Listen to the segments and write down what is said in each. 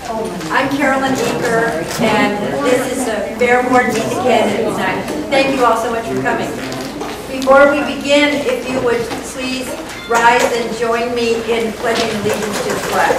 I'm Carolyn Eaker, and this is the Fairborn Meet the Candidates Night. Thank you all so much for coming. Before we begin, if you would please rise and join me in pledging allegiance to the flag.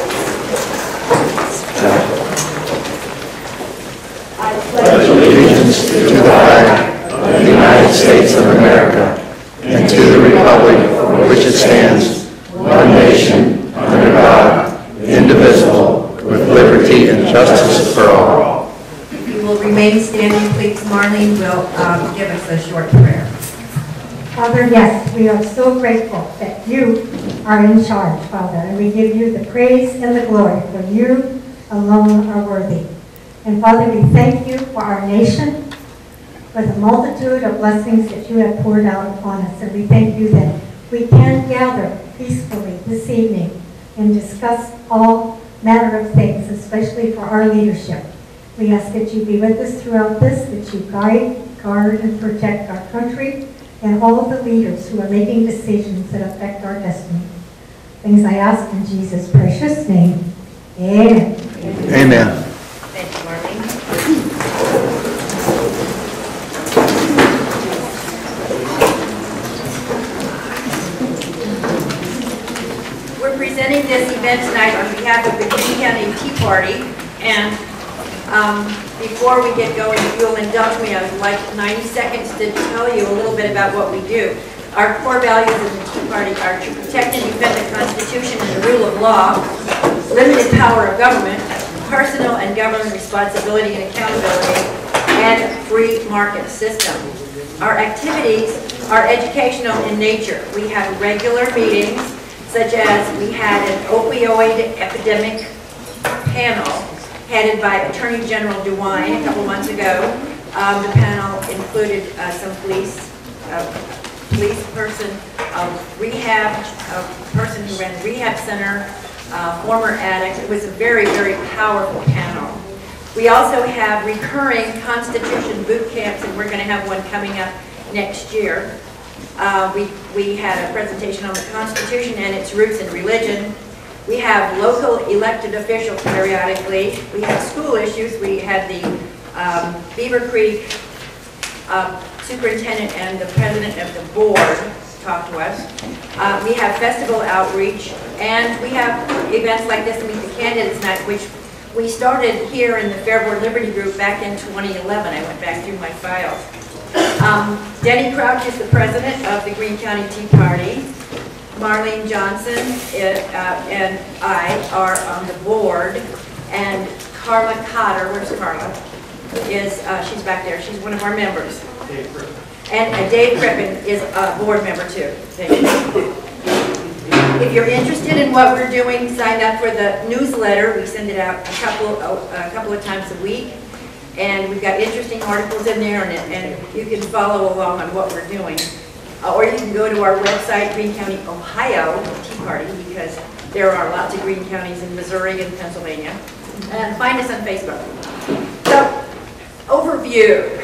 I pledge allegiance to the flag of the United States of America and to the republic for which it stands, one nation, under God, indivisible, with liberty and justice for all. If you will remain standing, please. Marlene will give us a short prayer. Father, yes, we are so grateful that you are in charge, Father, and we give you the praise and the glory, for you alone are worthy. And Father, we thank you for our nation, for the multitude of blessings that you have poured out upon us. And we thank you that we can gather peacefully this evening and discuss all manner of things, especially for our leadership. We ask that you be with us throughout this, that you guard, and protect our country and all of the leaders who are making decisions that affect our destiny. Things I ask in Jesus' precious name. Amen. Amen. Thank you, Marlene. We're presenting this event tonight on behalf of the Greene County Tea Party, and before we get going, if you'll indulge me, I would like 90 seconds to tell you a little bit about what we do. Our core values of the Tea Party are to protect and defend the Constitution and the rule of law, limited power of government, personal and government responsibility and accountability, and a free market system. Our activities are educational in nature. We have regular meetings, such as we had an opioid epidemic panel headed by Attorney General DeWine a couple months ago. The panel included some police person, a person who ran a rehab center, former addict. It was a very, very powerful panel. We also have recurring Constitution boot camps, and we're going to have one coming up next year. We had a presentation on the Constitution and its roots in religion. We have local elected officials periodically. We have school issues. We had the Beaver Creek superintendent and the president of the board talk to us. We have festival outreach, and we have events like this, Meet the Candidates Night, which we started here in the Fairborn Liberty Group back in 2011. I went back through my files. Denny Crouch is the president of the Greene County Tea Party. Marlene Johnson and I are on the board, and Carla Cotter, where's Carla? She's back there. She's one of our members. Dave Crippen. And Dave Crippen is a board member too. If you're interested in what we're doing, sign up for the newsletter. We send it out a couple of times a week, and we've got interesting articles in there, and you can follow along on what we're doing. Or you can go to our website, Greene County, Ohio Tea Party, because there are lots of Greene counties in Missouri and Pennsylvania. And find us on Facebook. So, overview.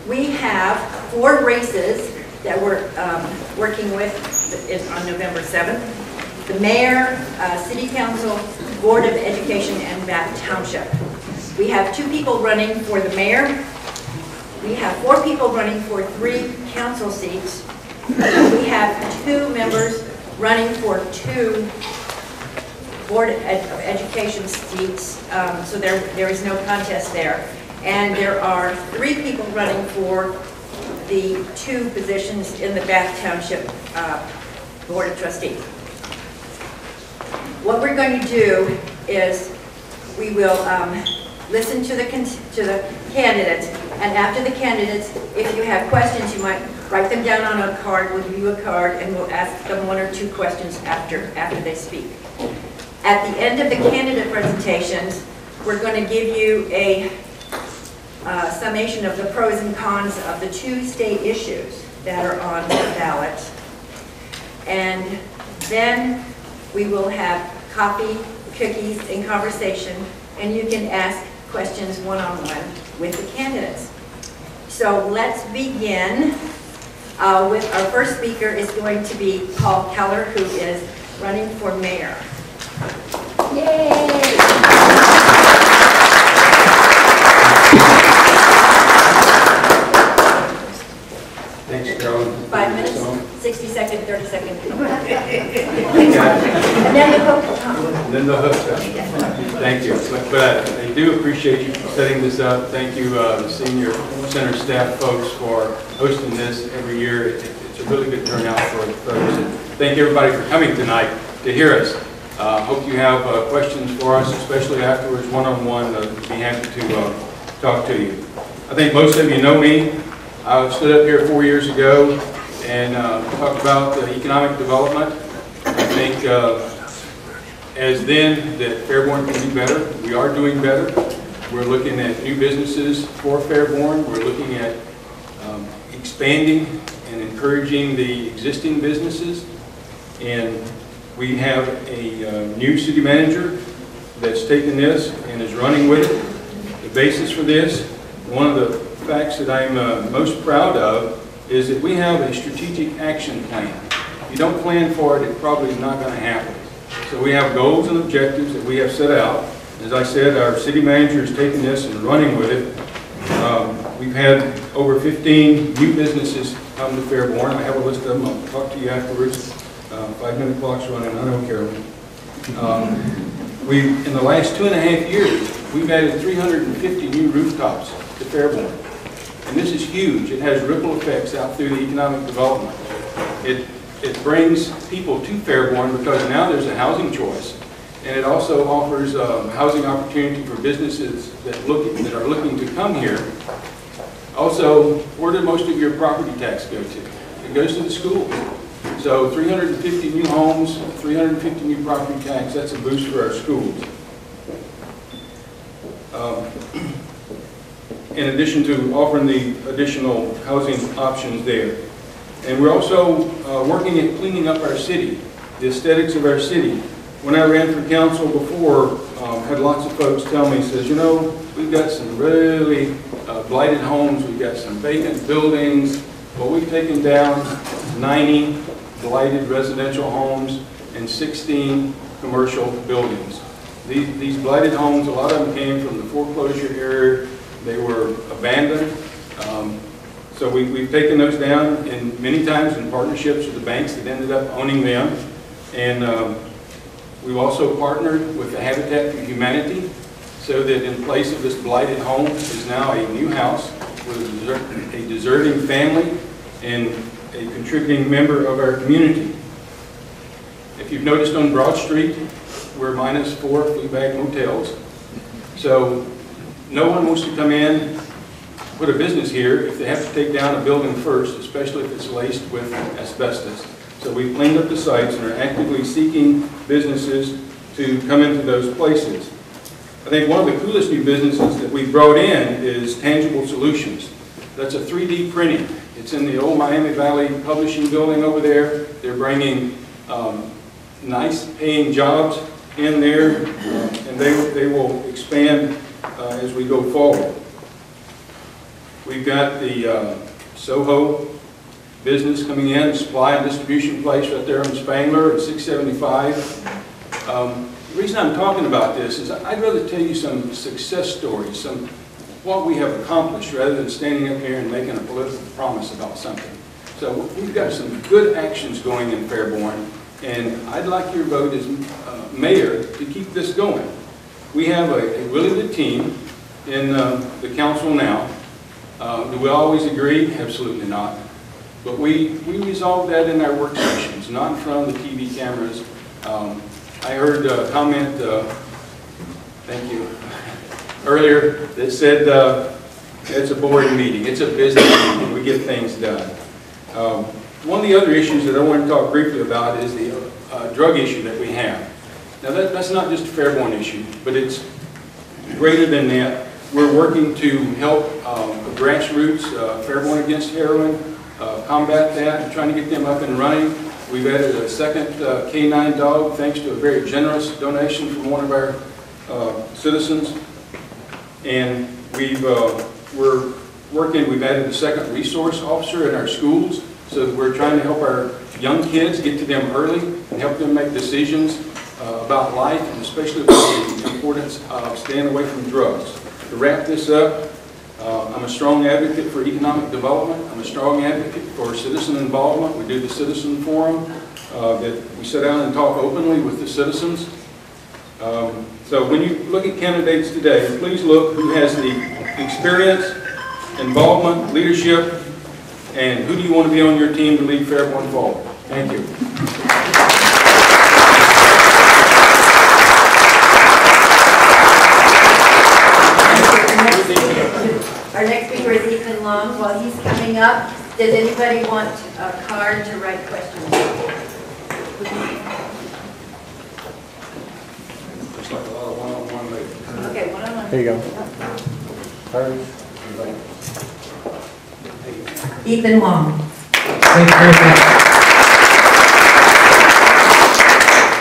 We have 4 races that we're working with on November 7th. The Mayor, City Council, Board of Education, and Bath Township. We have 2 people running for the Mayor. We have 4 people running for 3 council seats. We have 2 members running for 2 Board of Education seats, so there is no contest there. And there are 3 people running for the 2 positions in the Bath Township Board of Trustees. What we're going to do is we will listen to the candidates, and after the candidates, if you have questions, you might write them down on a card. We'll give you a card, and we'll ask them 1 or 2 questions after they speak. At the end of the candidate presentations, we're going to give you a summation of the pros and cons of the 2 state issues that are on the ballot. And then we will have coffee, cookies, and conversation, and you can ask questions one-on-one with the candidates. So let's begin with our first speaker is going to be Paul Keller, who is running for mayor. Yay! then the hook. Thank you. But I do appreciate you setting this up. Thank you, the senior center staff folks, for hosting this every year. It's a really good turnout for folks. And thank everybody for coming tonight to hear us. Hope you have questions for us, especially afterwards, one-on-one. Be happy to talk to you. I think most of you know me. I stood up here 4 years ago and talked about economic development. I think as then that Fairborn can do better. We are doing better. We're looking at new businesses for Fairborn. We're looking at expanding and encouraging the existing businesses. And we have a new city manager that's taken this and is running with it. The basis for this, one of the facts that I'm most proud of, is that we have a strategic action plan. If you don't plan for it, it probably is not going to happen. So we have goals and objectives that we have set out. As I said, our city manager has taken this and running with it. We've had over 15 new businesses come to Fairborn. I have a list of them. I'll talk to you afterwards. 5-minute clock's running. I don't care. In the last 2.5 years, we've added 350 new rooftops to Fairborn. And this is huge. It has ripple effects out through the economic development. It brings people to Fairborn because now there's a housing choice. And it also offers housing opportunity for businesses that are looking to come here. Also, where did most of your property tax go to? It goes to the schools. So 350 new homes, 350 new property tax, that's a boost for our schools. In addition to offering the additional housing options there. And we're also working at cleaning up our city, the aesthetics of our city. When I ran for council before, had lots of folks tell me, says, you know, we've got some really blighted homes, we've got some vacant buildings. Well, we've taken down 90 blighted residential homes and 16 commercial buildings. These blighted homes, a lot of them came from the foreclosure area. They were abandoned. So we've taken those down, and many times in partnerships with the banks that ended up owning them. And we've also partnered with the Habitat for Humanity so that in place of this blighted home is now a new house with a deserving family and a contributing member of our community. If you've noticed on Broad Street, we're -4 flea bag motels. So no one wants to come in, put a business here if they have to take down a building first, especially if it's laced with asbestos. So we've cleaned up the sites and are actively seeking businesses to come into those places. I think one of the coolest new businesses that we brought in is Tangible Solutions. That's a 3D printing. It's in the old Miami Valley Publishing building over there. They're bringing nice paying jobs in there, and they will expand as we go forward. We've got the Soho business coming in, supply and distribution place right there on Spangler at 675. The reason I'm talking about this is I'd rather tell you some success stories, what we have accomplished, rather than standing up here and making a political promise about something. So we've got some good actions going in Fairborn, and I'd like your vote as mayor to keep this going. We have a really good team in the council now. Do we always agree? Absolutely not. But we resolved that in our work sessions, not in front of the TV cameras. I heard a comment, thank you, earlier that said it's a boring meeting. It's a business meeting. We get things done. One of the other issues that I want to talk briefly about is the drug issue that we have. Now that's not just a Fairborn issue, but it's greater than that. We're working to help grassroots, Fairborn Against Heroin, combat that and trying to get them up and running. We've added a second K9 dog thanks to a very generous donation from one of our citizens. And we're working, we've added a second resource officer in our schools so that we're trying to help our young kids get to them early and help them make decisions about life and especially about the importance of staying away from drugs. To wrap this up, I'm a strong advocate for economic development. I'm a strong advocate for citizen involvement. We do the citizen forum that we sit down and talk openly with the citizens. So when you look at candidates today, please look who has the experience, involvement, leadership, and who do you want to be on your team to lead Fairborn forward. Thank you. Our next speaker is Ethan Long. While he's coming up, does anybody want a card to write questions? Looks like a lot of one-on-one later. Okay, one-on-one. There you go. Ethan Long. Thank you very much.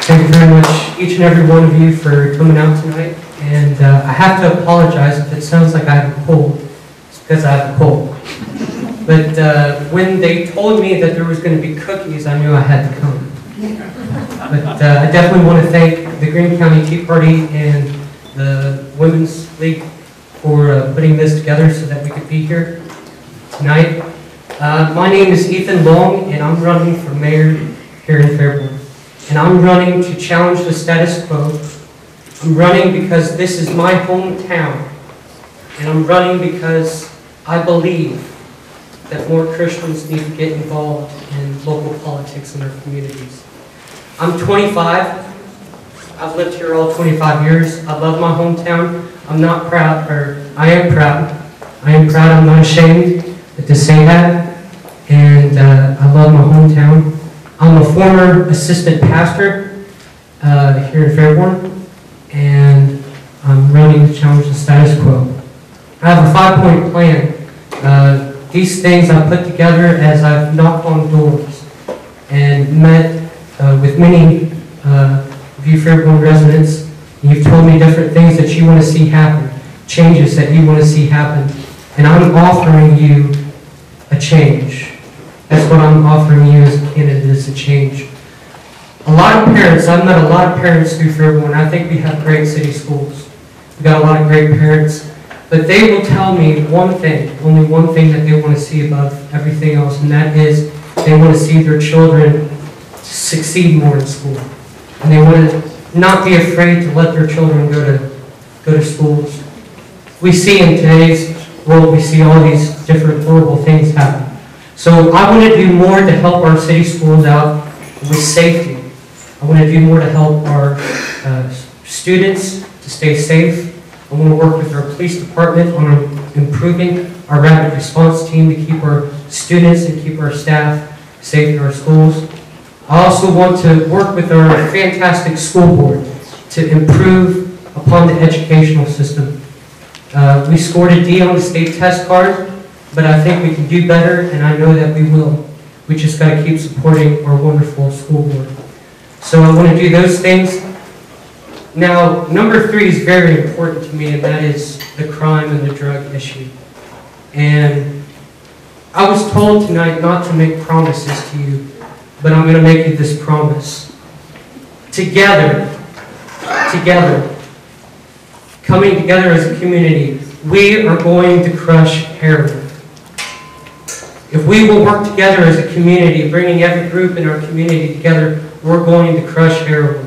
Thank you very much, each and every one of you, for coming out tonight. And I have to apologize if it sounds like I have a cold. It's because I have a cold. But when they told me that there was going to be cookies, I knew I had to come. But I definitely want to thank the Greene County Tea Party and the Women's League for putting this together so that we could be here tonight. My name is Ethan Long, and I'm running for mayor here in Fairborn. And I'm running to challenge the status quo. I'm running because this is my hometown. And I'm running because I believe that more Christians need to get involved in local politics in our communities. I'm 25. I've lived here all 25 years. I love my hometown. I'm not proud, or I am proud. I am proud. I'm not ashamed to say that. And I love my hometown. I'm a former assistant pastor here in Fairborn, and I'm running to challenge the status quo. I have a 5-point plan. These things I put together as I've knocked on doors and met with many of you Fairborn residents. You've told me different things that you want to see happen, changes that you want to see happen, and I'm offering you a change. That's what I'm offering you as a candidate, is a change. A lot of parents, I've met a lot of parents through Fairborn. I think we have great city schools. We've got a lot of great parents. But they will tell me one thing, only one thing that they want to see above everything else, and that is they want to see their children succeed more in school. And they want to not be afraid to let their children go to schools. We see in today's world, we see all these different horrible things happen. So I want to do more to help our city schools out with safety. I want to do more to help our students to stay safe. I want to work with our police department on improving our rapid response team to keep our students and keep our staff safe in our schools. I also want to work with our fantastic school board to improve upon the educational system. We scored a D on the state test card, but I think we can do better, and I know that we will. We just got to keep supporting our wonderful school board. So I want to do those things. Now, number 3 is very important to me, and that is the crime and the drug issue. And I was told tonight not to make promises to you, but I'm going to make you this promise. Together, coming together as a community, we are going to crush heroin. If we will work together as a community, bringing every group in our community together, we're going to crush heroin.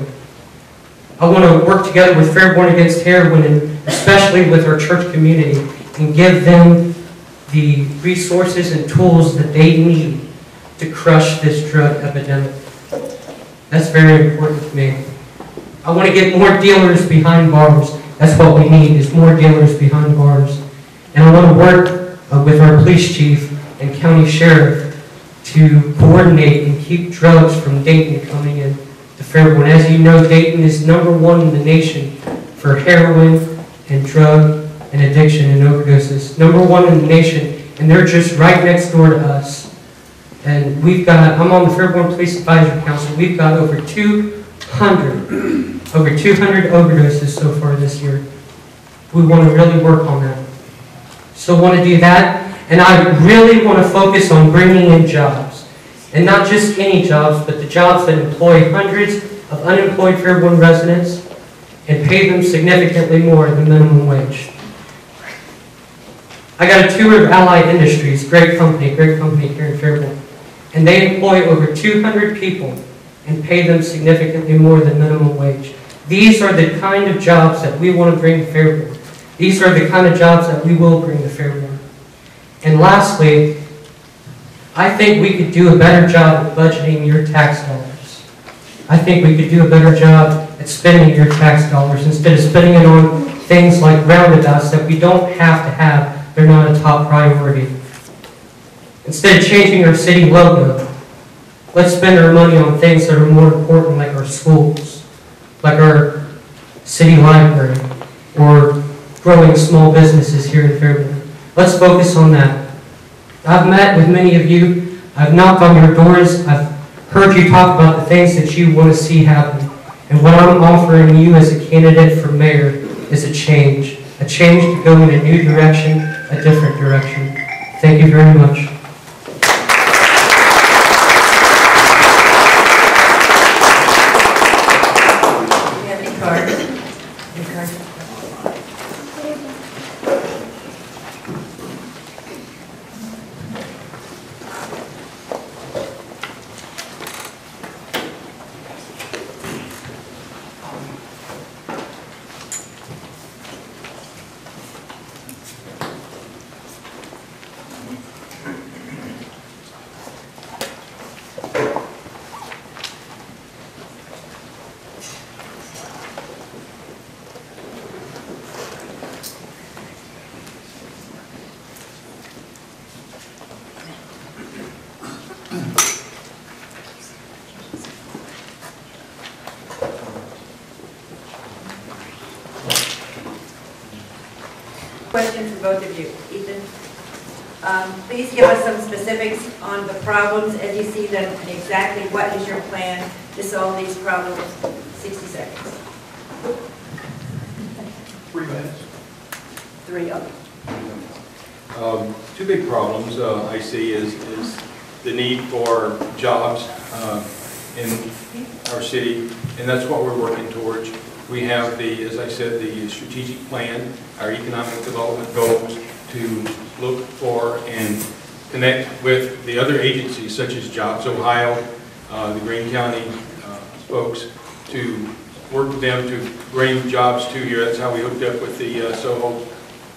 I want to work together with Fairborn Against Heroin, and especially with our church community, and give them the resources and tools that they need to crush this drug epidemic. That's very important to me. I want to get more dealers behind bars. That's what we need, is more dealers behind bars. And I want to work with our police chief and county sheriff to coordinate and keep drugs from Dayton coming in to Fairborn. As you know, Dayton is #1 in the nation for heroin and drug and addiction and overdoses. #1 in the nation, and they're just right next door to us. And I'm on the Fairborn Police Advisory Council. We've got over 200 overdoses so far this year. We want to really work on that. So I want to do that. And I really want to focus on bringing in jobs. And not just any jobs, but the jobs that employ hundreds of unemployed Fairborn residents and pay them significantly more than minimum wage. I got a tour of Allied Industries, great company here in Fairborn. And they employ over 200 people and pay them significantly more than minimum wage. These are the kind of jobs that we want to bring to Fairborn. These are the kind of jobs that we will bring to Fairborn. And lastly, I think we could do a better job at budgeting your tax dollars. I think we could do a better job at spending your tax dollars instead of spending it on things like roundabouts that we don't have to have. They're not a top priority. Instead of changing our city logo, let's spend our money on things that are more important, like our schools, like our city library, or growing small businesses here in Fairborn. Let's focus on that. I've met with many of you. I've knocked on your doors. I've heard you talk about the things that you want to see happen. And what I'm offering you as a candidate for mayor is a change to go in a new direction, a different direction. Thank you very much. Question for both of you. Ethan, please give us some specifics on the problems as you see them and exactly what is your plan to solve these problems. 60 seconds. 3 minutes. 3 of them. Two big problems I see is the need for jobs in our city, and that's what we're working towards. We have the, as I said, the strategic plan, our economic development goals to look for and connect with the other agencies such as Jobs Ohio, the Greene County folks, to work with them to bring jobs to here. That's how we hooked up with the Soho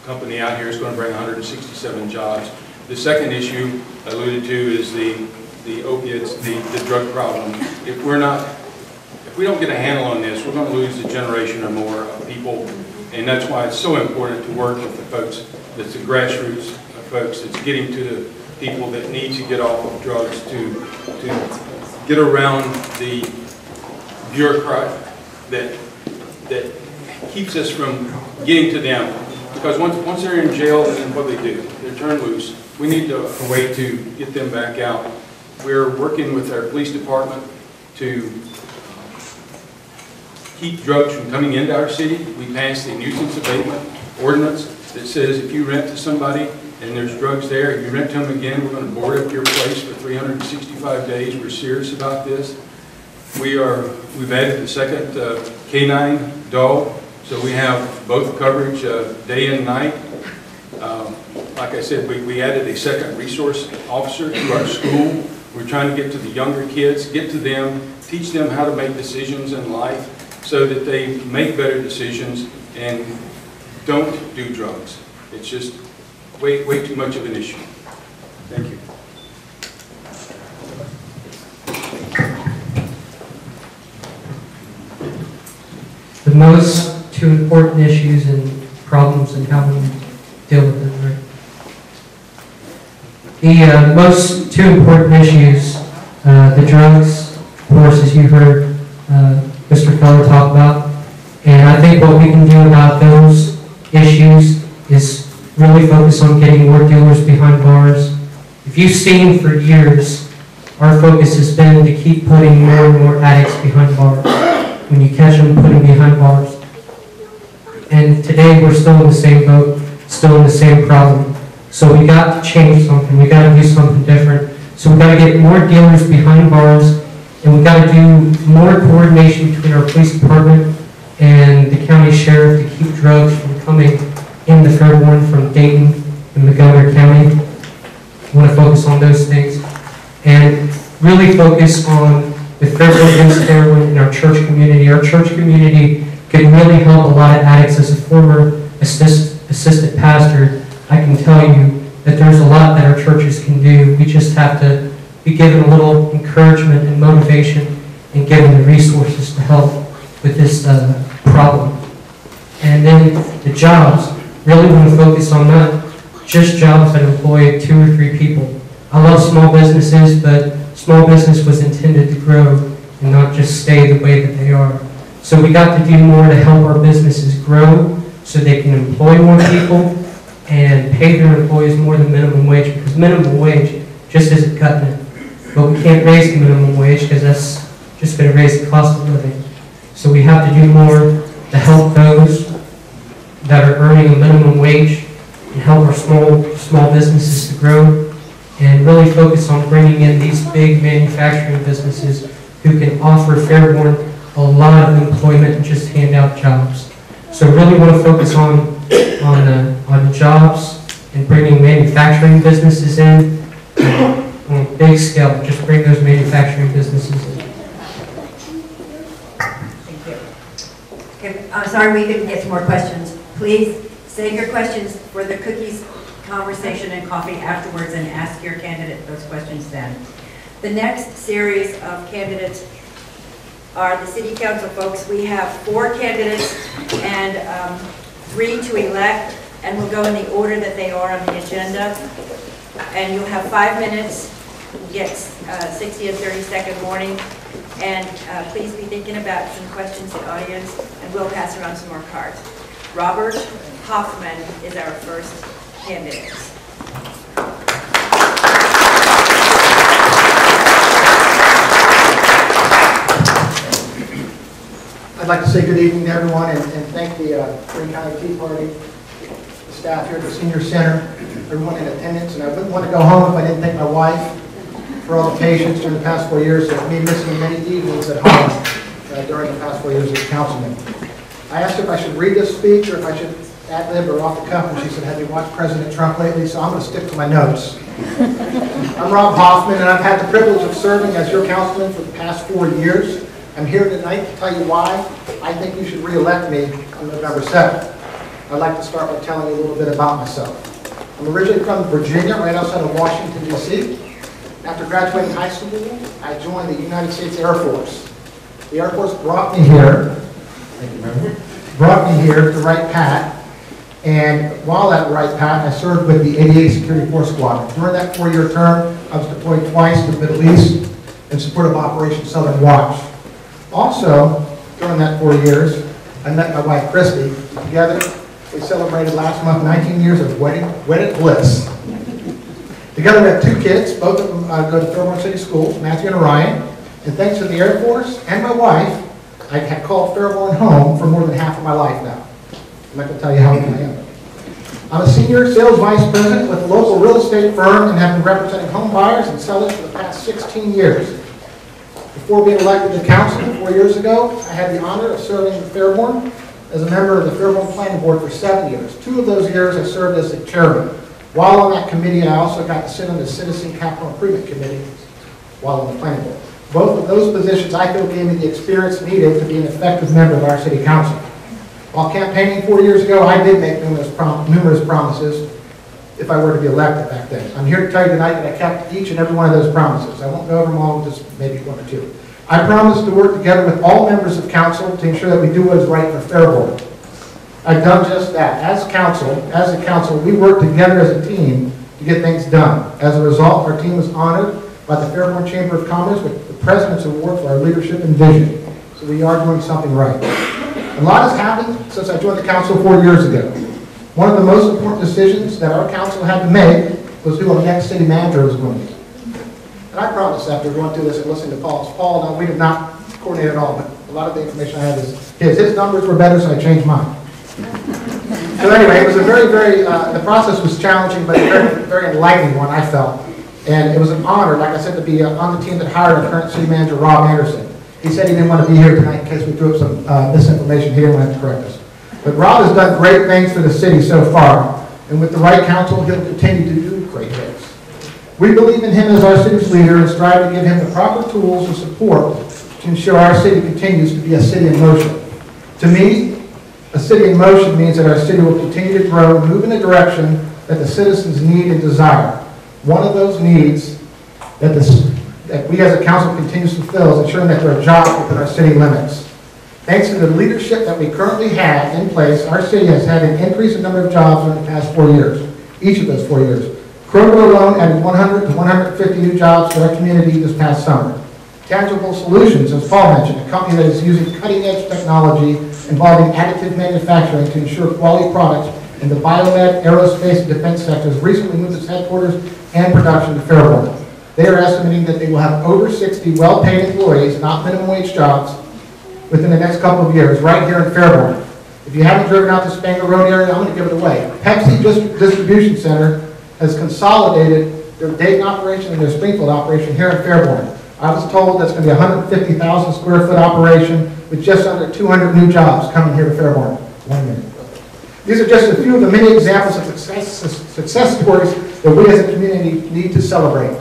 company out here. It's going to bring 167 jobs. The second issue I alluded to is the opiates, the drug problem. If we don't get a handle on this, we're going to lose a generation or more of people, and that's why it's so important to work with the folks, that's the grassroots folks, that's getting to the people that need to get off of drugs to get around the bureaucrat that keeps us from getting to them. Because once they're in jail, then what they do, they're turned loose. We need a way to get them back out. We're working with our police department to keep drugs from coming into our city. We passed the nuisance abatement ordinance that says if you rent to somebody and there's drugs there, if you rent to them again, we're going to board up your place for 365 days. We're serious about this. We've added the second K9 dog, so we have both coverage day and night. Like I said, we added a second resource officer to our school. We're trying to get to the younger kids, get to them, teach them how to make decisions in life so that they make better decisions and don't do drugs. It's just way too much of an issue. Thank you. The most two important issues and problems and how we deal with them, right? The most two important issues, the drugs, of course, as you heard Mr. Keller talk about, and I think what we can do about those issues is really focus on getting more dealers behind bars. If you've seen for years, our focus has been to keep putting more and more addicts behind bars. When you catch them, put them behind bars. And today we're still in the same boat, still in the same problem. So we got to change something. We got to do something different. So we got to get more dealers behind bars, and we got to do more coordination between our police department and the county sheriff to keep drugs from coming into Fairborn from Dayton and Montgomery County. We want to focus on those things and really focus on the Fairborn against heroin in our church community. Our church community can really help a lot of addicts. As a former assistant pastor, I can tell you that there's a lot that our churches can do. We just have to be given a little encouragement and motivation and given the resources to help with this problem. And then the jobs, really want to focus on not just jobs that employ 2 or 3 people. I love small businesses, but small business was intended to grow and not just stay the way that they are. So we got to do more to help our businesses grow so they can employ more people and pay their employees more than minimum wage, because minimum wage just isn't cutting it. But we can't raise the minimum wage because that's just going to raise the cost of living. So we have to do more to help those that are earning a minimum wage and help our small businesses to grow, and really focus on bringing in these big manufacturing businesses who can offer Fairborn a lot of employment and just hand out jobs. So really want to focus on jobs and bringing manufacturing businesses in on a big scale. Just bring those manufacturing businesses in. Thank you. Okay, I'm sorry we couldn't get some more questions. Please save your questions for the cookies, conversation, and coffee afterwards, and ask your candidate those questions then. The next series of candidates are the city council folks. We have 4 candidates and 3 to elect, and we'll go in the order that they are on the agenda. And you'll have 5 minutes, get 60 and 30-second warning, and please be thinking about some questions to the audience, and we'll pass around some more cards. Robert Hoffman is our first candidate. I'd like to say good evening to everyone and thank the Green County Tea Party, the staff here at the Senior Center, everyone in attendance. And I wouldn't want to go home if I didn't thank my wife for all the patience during the past 4 years of me missing many evenings at home during the past 4 years as a councilman. I asked her if I should read this speech or if I should ad-lib or off the cuff, and she said, have you watched President Trump lately? So I'm going to stick to my notes. I'm Rob Hoffman, and I've had the privilege of serving as your councilman for the past 4 years. I'm here tonight to tell you why I think you should re-elect me on November 7th. I'd like to start by telling you a little bit about myself. I'm originally from Virginia, right outside of Washington, D.C. After graduating high school, I joined the United States Air Force. The Air Force brought me here, to Wright Pat, and while at Wright Pat, I served with the 88th Security Force Squadron. During that 4-year term, I was deployed twice to the Middle East in support of Operation Southern Watch. Also, during that 4 years, I met my wife, Christy. Together, we celebrated last month 19 years of wedded bliss. Together, we have 2 kids. Both of them go to Fairborn City Schools, Matthew and Orion. And thanks to the Air Force and my wife, I have called Fairborn home for more than half of my life now. I'm not going to tell you how old I am. I'm a senior sales vice president with a local real estate firm and have been representing home buyers and sellers for the past 16 years. Before being elected to council 4 years ago, I had the honor of serving in Fairborn as a member of the Fairborn Planning Board for 7 years. 2 of those years I served as the chairman. While on that committee, I also got to sit on the Citizen Capital Improvement Committee while on the planning board. Both of those positions I feel gave me the experience needed to be an effective member of our city council. While campaigning 4 years ago, I did make numerous promises if I were to be elected back then. I'm here to tell you tonight that I kept each and every one of those promises. I won't go over them all, just maybe 1 or 2. I promised to work together with all members of council to ensure that we do what is right for Fairborn. I've done just that. As a council, we work together as a team to get things done. As a result, our team was honored by the Fairborn Chamber of Commerce with the President's Award for our leadership and vision. So we are doing something right. A lot has happened since I joined the council 4 years ago. One of the most important decisions that our council had to make was who our next city manager was going to be. And I promised after going through this and listening to Paul, now we did not coordinate at all, but a lot of the information I had is his. His numbers were better, so I changed mine. So anyway, it was a very, the process was challenging, but a very enlightening one, I felt. And it was an honor, like I said, to be on the team that hired our current city manager, Rob Anderson. He said he didn't want to be here tonight in case we threw up some misinformation. He didn't want to correct us. But Rob has done great things for the city so far, and with the right council, he'll continue to do great things. We believe in him as our city's leader and strive to give him the proper tools and support to ensure our city continues to be a city in motion. To me, a city in motion means that our city will continue to grow and move in a direction that the citizens need and desire. One of those needs that we as a council continues to fulfill is ensuring that there are jobs within our city limits. Thanks to the leadership that we currently have in place, our city has had an increase in number of jobs in the past 4 years, each of those 4 years. Kroger alone added 100 to 150 new jobs to our community this past summer. Tangible Solutions, as Paul mentioned, a company that is using cutting-edge technology involving additive manufacturing to ensure quality products in the biomed, aerospace, and defense sectors, recently moved its headquarters and production to Fairborn. They are estimating that they will have over 60 well-paid employees, not minimum wage jobs, within the next couple of years, right here in Fairborn. If you haven't driven out the Spangler Road area, I'm going to give it away. Pepsi Distribution Center has consolidated their Dayton operation and their Springfield operation here in Fairborn. I was told that's going to be a 150,000 square foot operation with just under 200 new jobs coming here to Fairborn. 1 minute. These are just a few of the many examples of success stories that we as a community need to celebrate.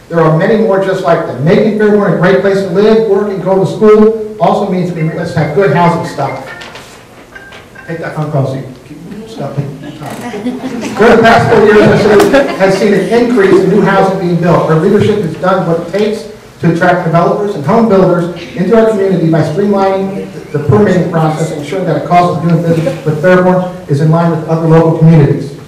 There are many more just like them. Making Fairborn a great place to live, work, and go to school also means we must have good housing stock. Take that phone call so you keep stopping. For the past 4 years, our city has seen an increase in new housing being built. Our leadership has done what it takes to attract developers and home builders into our community by streamlining the permitting process and ensuring that the cost of doing business with Fairborn is in line with other local communities.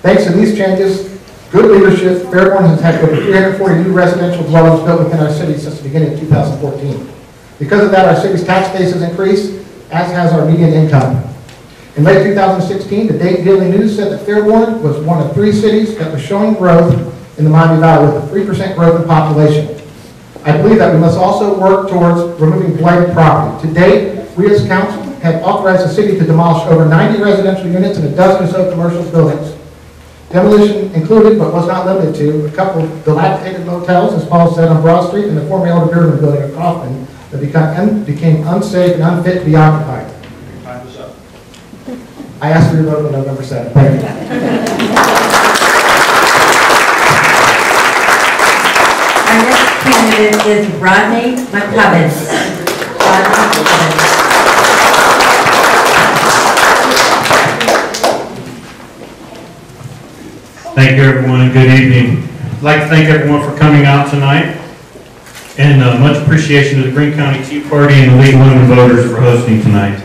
Thanks to these changes, good leadership, Fairborn has had over 340 new residential dwellings built within our city since the beginning of 2014. Because of that, our city's tax base has increased, as has our median income. In late 2016, the Dayton Daily News said that Fairborn was one of 3 cities that was showing growth in the Miami Valley with a 3% growth in population. I believe that we must also work towards removing blighted property. To date, we as council have authorized the city to demolish over 90 residential units and a dozen or so commercial buildings. Demolition included, but was not limited to, a couple of dilapidated motels, as Paul said, on Broad Street, and the former Elder Beerman building at Hoffman that became unsafe and unfit to be occupied. Time is up. I asked for your vote on November 7th. Thank you. Our next candidate is Rodney McCubbins. Thank you, everyone, and good evening. I'd like to thank everyone for coming out tonight, and much appreciation to the Greene County Tea Party and the League of Women Voters for hosting tonight.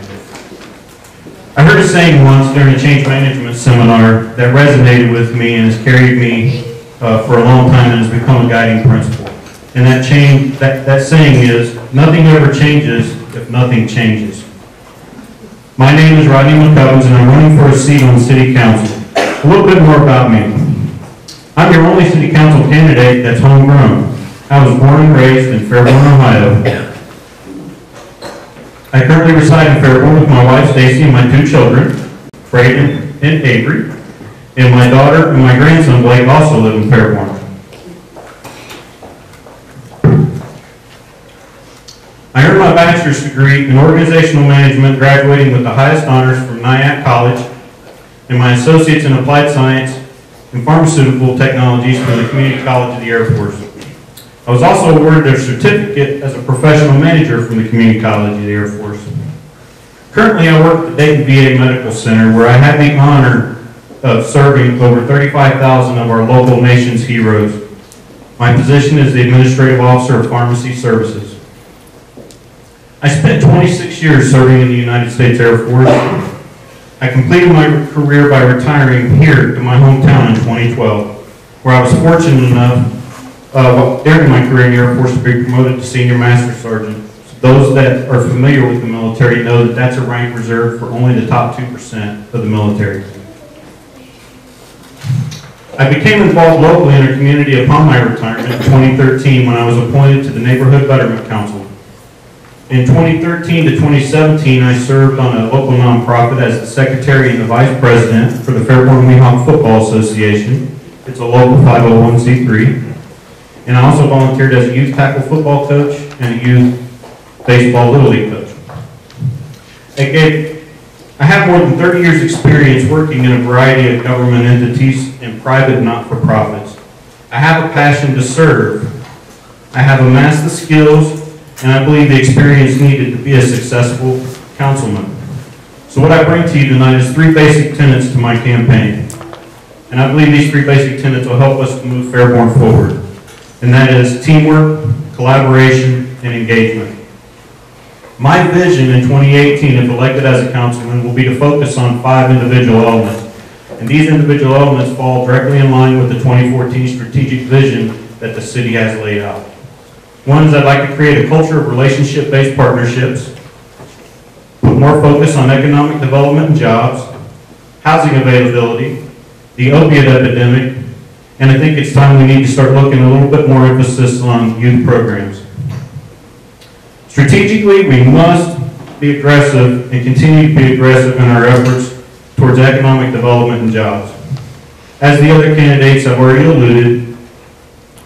I heard a saying once during a change management seminar that resonated with me and has carried me for a long time and has become a guiding principle. And that saying is, nothing ever changes if nothing changes. My name is Rodney McCubbins, and I'm running for a seat on the City Council. A little bit more about me. I'm your only City Council candidate that's homegrown. I was born and raised in Fairborn, Ohio. I currently reside in Fairborn with my wife Stacy and my 2 children, Braden and Avery, and my daughter and my grandson Blake also live in Fairborn. I earned my bachelor's degree in organizational management, graduating with the highest honors from Nyack College, and my associates in applied science and pharmaceutical technologies from the Community College of the Air Force. I was also awarded a certificate as a professional manager from the Community College of the Air Force. Currently, I work at the Dayton VA Medical Center, where I have the honor of serving over 35,000 of our local nation's heroes. My position is the Administrative Officer of Pharmacy Services. I spent 26 years serving in the United States Air Force. I completed my career by retiring here to my hometown in 2012, where I was fortunate enough during my career in the Air Force to be promoted to Senior Master Sergeant. So those that are familiar with the military know that that's a rank reserved for only the top 2% of the military. I became involved locally in our community upon my retirement in 2013 when I was appointed to the Neighborhood Betterment Council. In 2013 to 2017, I served on a local nonprofit as the Secretary and the Vice President for the Fairborn Weehawk Football Association. It's a local 501c3. And I also volunteered as a youth tackle football coach and a youth baseball little league coach. I have more than 30 years experience working in a variety of government entities and private not-for-profits. I have a passion to serve. I have amassed the skills and I believe the experience needed to be a successful councilman. So what I bring to you tonight is 3 basic tenets to my campaign. And I believe these 3 basic tenets will help us to move Fairborn forward. And that is teamwork, collaboration, and engagement. My vision in 2018, if elected as a councilman, will be to focus on 5 individual elements. And these individual elements fall directly in line with the 2014 strategic vision that the city has laid out. One is I'd like to create a culture of relationship-based partnerships, put more focus on economic development and jobs, housing availability, the opiate epidemic, and I think it's time we need to start looking a little bit more emphasis on youth programs. Strategically, we must be aggressive and continue to be aggressive in our efforts towards economic development and jobs. As the other candidates have already alluded,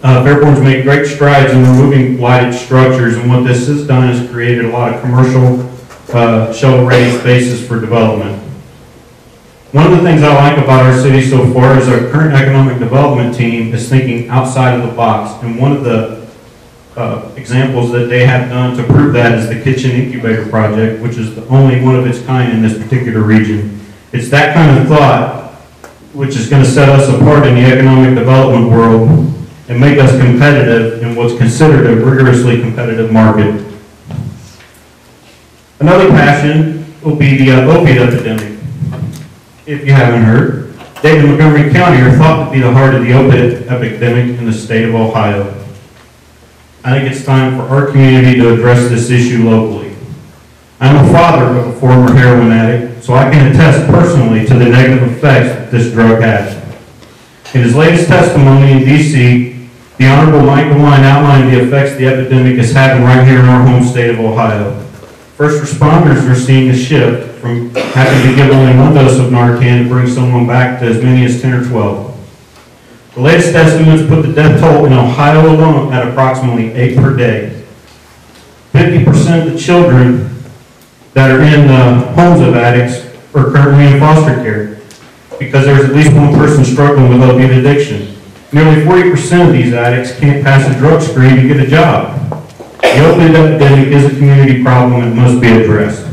Fairborn's made great strides in removing blighted structures, and what this has done is created a lot of commercial shovel-ready spaces for development. One of the things I like about our city so far is our current economic development team is thinking outside of the box, and one of the examples that they have done to prove that is the Kitchen Incubator Project, which is the only one of its kind in this particular region. It's that kind of thought which is going to set us apart in the economic development world and make us competitive in what's considered a rigorously competitive market. Another passion will be the opiate epidemic. If you haven't heard, Dade and Montgomery County are thought to be the heart of the opiate epidemic in the state of Ohio. I think it's time for our community to address this issue locally. I'm a father of a former heroin addict, so I can attest personally to the negative effects that this drug has. In his latest testimony in D.C., the Honorable Mike DeWine outlined the effects the epidemic is having right here in our home state of Ohio. First responders are seeing a shift from having to give only 1 dose of Narcan to bring someone back to as many as 10 or 12. The latest estimates put the death toll in Ohio alone at approximately 8 per day. 50% of the children that are in the homes of addicts are currently in foster care because there's at least one person struggling with opiate addiction. Nearly 40% of these addicts can't pass a drug screen to get a job. The opiate epidemic is a community problem and must be addressed.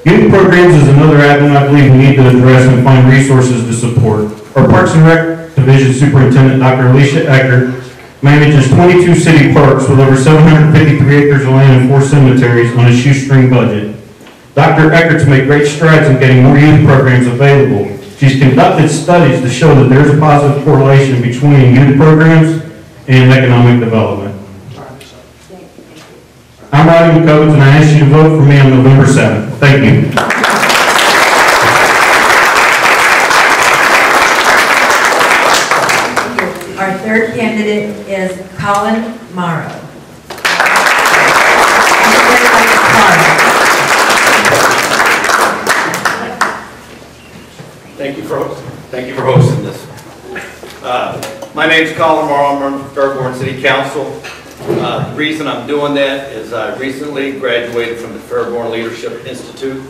Youth programs is another avenue I believe we need to address and find resources to support. Our Parks and Rec Division Superintendent, Dr. Alicia Eckert, manages 22 city parks with over 753 acres of land and 4 cemeteries on a shoestring budget. Dr. Eckert's made great strides in getting more youth programs available. She's conducted studies to show that there's a positive correlation between youth programs and economic development. I'm Rodney McCovens, and I ask you to vote for me on November 7th. Thank you. Our third candidate is Colin Marlowe. Thank you for hosting this. My name is Colin Maura. I'm on Fairborn City Council. The reason I'm doing that is I recently graduated from the Fairborn Leadership Institute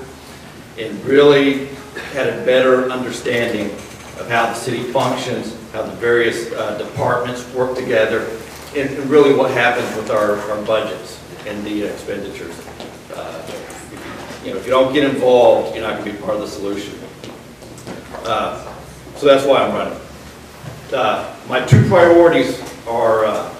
and really had a better understanding of how the city functions, how the various departments work together, and really what happens with our budgets and the expenditures. If you don't get involved, you're not going to be part of the solution. So that's why I'm running. My 2 priorities are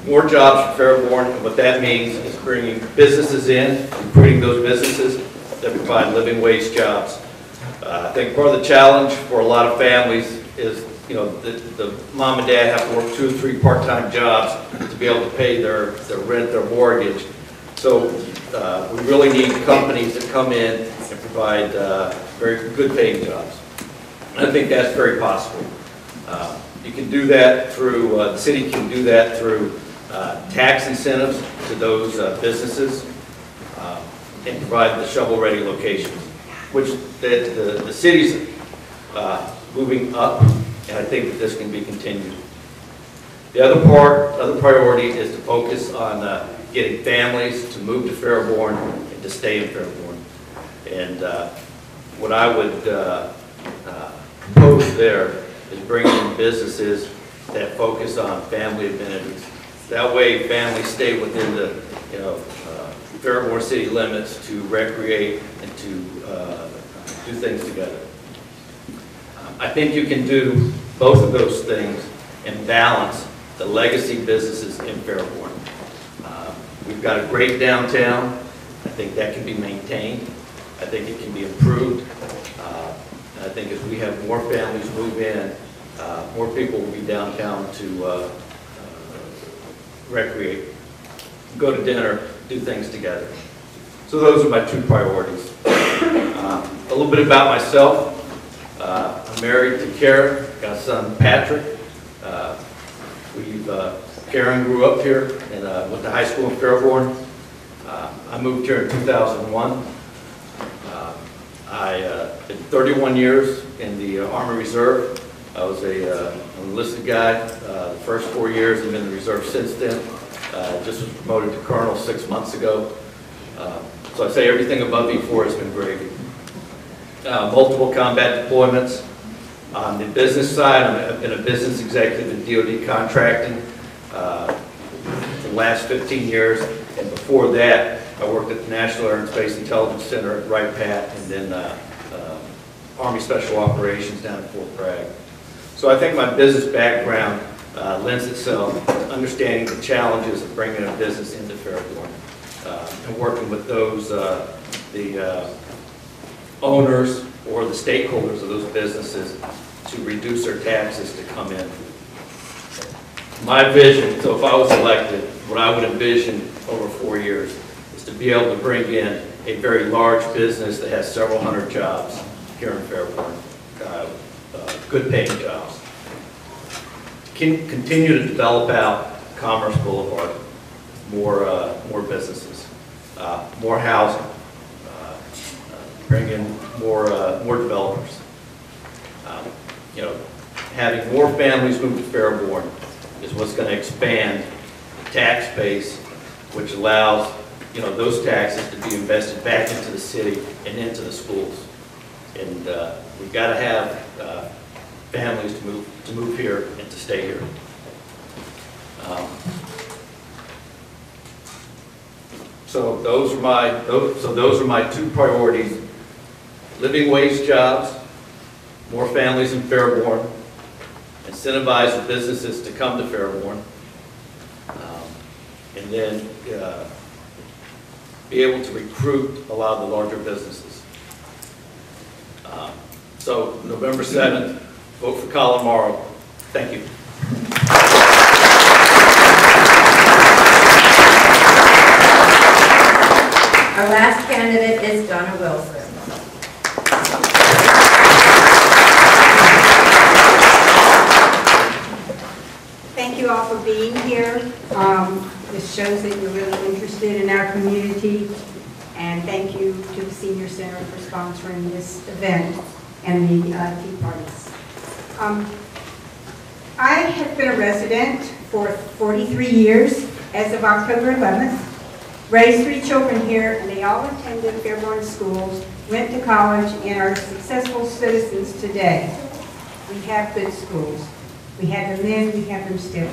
more jobs for Fairborn, and what that means is bringing businesses in, recruiting those businesses that provide living wage jobs. I think part of the challenge for a lot of families is, the mom and dad have to work 2 or 3 part-time jobs to be able to pay their rent, their mortgage. So we really need companies that come in and provide very good paying jobs. And I think that's very possible. You can do that through, the city can do that through tax incentives to those businesses and provide the shovel-ready locations, which the city's moving up, and I think that this can be continued. The other priority is to focus on getting families to move to Fairborn and to stay in Fairborn. And what I would propose there is bringing in businesses that focus on family amenities. That way families stay within the Fairborn city limits to recreate and to do things together. I think you can do both of those things and balance the legacy businesses in Fairborn. We've got a great downtown. I think that can be maintained. I think it can be improved. And I think as we have more families move in, more people will be downtown to recreate, go to dinner, do things together. So those are my two priorities. A little bit about myself. I'm married to Karen, got a son Patrick. Karen grew up here and went to high school in Fairborn. I moved here in 2001. I did 31 years in the Army Reserve. I was an enlisted guy the first 4 years. I've been in the Reserve since then. Just was promoted to Colonel 6 months ago. So I say everything above E4 has been gravy. Multiple combat deployments. On the business side, I've been a business executive in DoD contracting for the last 15 years. And before that, I worked at the National Air and Space Intelligence Center at Wright-Patt, and then Army Special Operations down at Fort Bragg. So I think my business background lends itself to understanding the challenges of bringing a business into Fairborn and working with those, the owners or the stakeholders of those businesses to reduce their taxes to come in. My vision, so if I was elected, what I would envision over 4 years is to be able to bring in a very large business that has several hundred jobs here in Fairborn, good paying jobs. Continue to develop out Commerce Boulevard, more businesses, more housing, bring in more developers. Having more families move to Fairborn is what's going to expand the tax base, which allows those taxes to be invested back into the city and into the schools. And we've got to have families to move here and to stay here. So those are my two priorities: living wage jobs, more families in Fairborn, incentivize the businesses to come to Fairborn, and then be able to recruit a lot of the larger businesses. So November 7th, vote for Colin Maura. Thank you. Our last candidate is Donna Wilson. Thank you all for being here. This shows that you're really interested in our community. And thank you to the Senior Center for sponsoring this event and the tea parties. I have been a resident for 43 years as of October 11th. Raised 3 children here, and they all attended Fairborn schools, went to college, and are successful citizens today. We have good schools. We had them then, we have them still.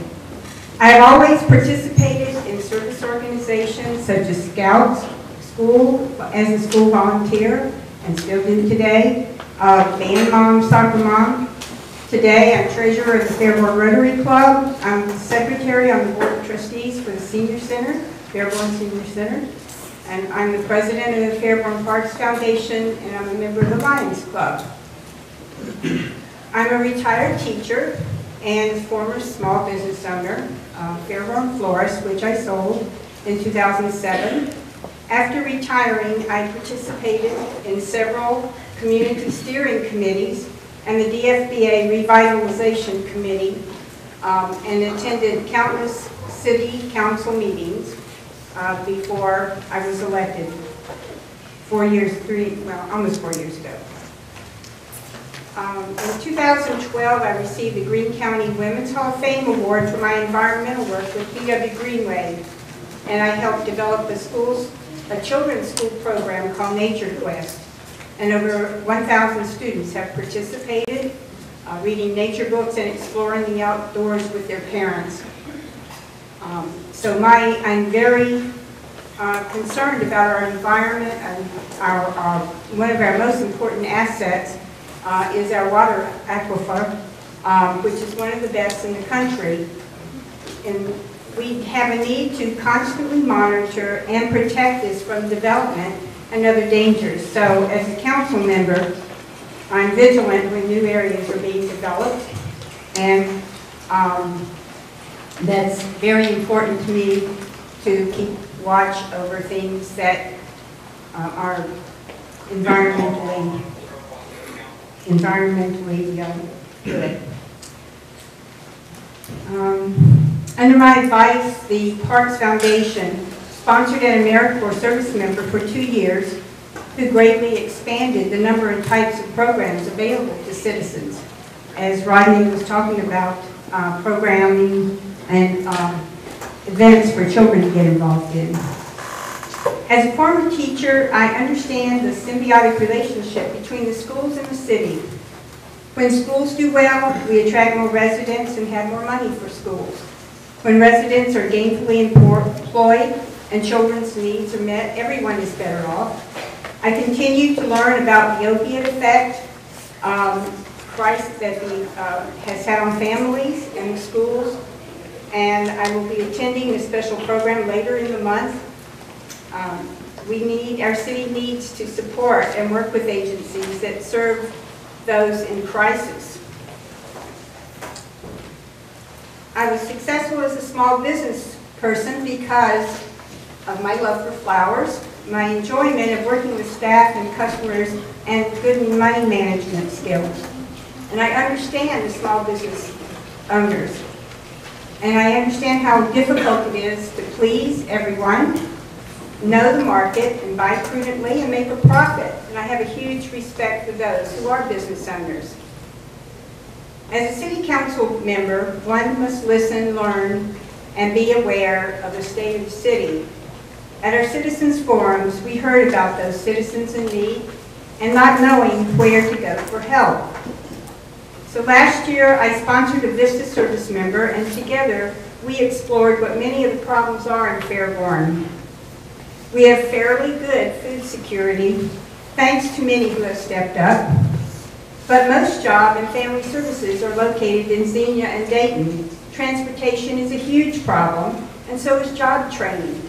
I have always participated in service organizations such as Scouts, as a school volunteer, and still do today. Band mom, soccer mom. Today, I'm treasurer of the Fairborn Rotary Club. I'm secretary on the board of trustees for the Senior Center, Fairborn Senior Center. And I'm the president of the Fairborn Parks Foundation, and I'm a member of the Lions Club. I'm a retired teacher and former small business owner, Fairborn Flores, which I sold in 2007. After retiring, I participated in several community steering committees and the DFBA Revitalization Committee, and attended countless city council meetings before I was elected almost 4 years ago. In 2012, I received the Greene County Women's Hall of Fame Award for my environmental work with B.W. Greenway, and I helped develop a children's school program called Nature Quest, and over 1,000 students have participated, reading nature books and exploring the outdoors with their parents. I'm very concerned about our environment, and one of our most important assets is our water aquifer, which is one of the best in the country. And we have a need to constantly monitor and protect this from development and other dangers. So as a council member, I'm vigilant when new areas are being developed, and that's very important to me to keep watch over things that are environmentally good. Under my advice, the Parks Foundation sponsored an AmeriCorps service member for 2 years who greatly expanded the number and types of programs available to citizens. As Rodney was talking about, programming and events for children to get involved in. As a former teacher, I understand the symbiotic relationship between the schools and the city. When schools do well, we attract more residents and have more money for schools. When residents are gainfully employed and children's needs are met, everyone is better off. I continue to learn about the opiate effect crisis that has had on families and the schools, and I will be attending a special program later in the month. Our city needs to support and work with agencies that serve those in crisis. I was successful as a small business person because of my love for flowers, my enjoyment of working with staff and customers, and good money management skills. And I understand the small business owners. And I understand how difficult it is to please everyone, know the market, and buy prudently and make a profit. And I have a huge respect for those who are business owners. As a city council member, one must listen, learn, and be aware of the state of the city. At our citizens forums, we heard about those citizens in need and not knowing where to go for help. So last year, I sponsored a VISTA service member, and together we explored what many of the problems are in Fairborn. We have fairly good food security, thanks to many who have stepped up, but most job and family services are located in Xenia and Dayton. Transportation is a huge problem, and so is job training.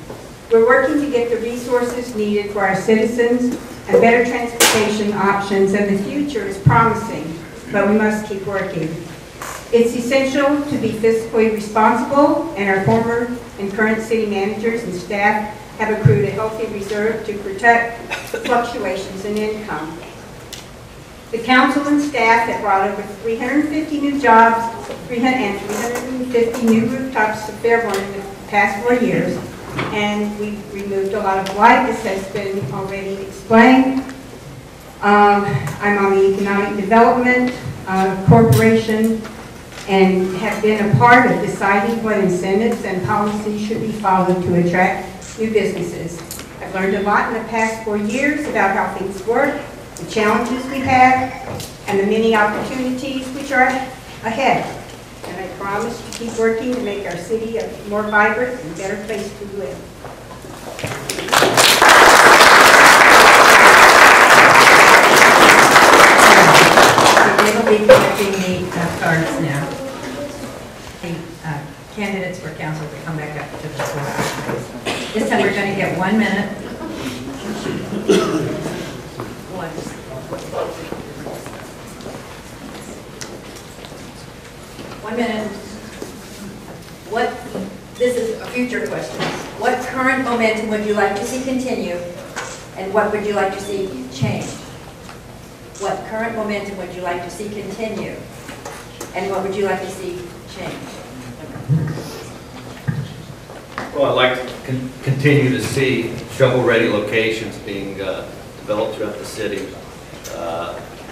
We're working to get the resources needed for our citizens and better transportation options, and the future is promising, but we must keep working. It's essential to be fiscally responsible, and our former and current city managers and staff have accrued a healthy reserve to protect fluctuations in income. The council and staff have brought over 350 new jobs and 350 new rooftops to Fairborn in the past 4 years, and we've removed a lot of blight, as has been already explained. I'm on the Economic Development Corporation and have been a part of deciding what incentives and policies should be followed to attract new businesses. I've learned a lot in the past 4 years about how things work, the challenges we have, and the many opportunities which are ahead. And I promise to keep working to make our city a more vibrant and better place to live. They will be collecting the cards now. The candidates for council to come back up to the floor. This time we're going to get 1 minute. 1 minute. This is a future question. What current momentum would you like to see continue, and what would you like to see change? What current momentum would you like to see continue, and what would you like to see change? Well, I'd like to continue to see shovel-ready locations being developed throughout the city.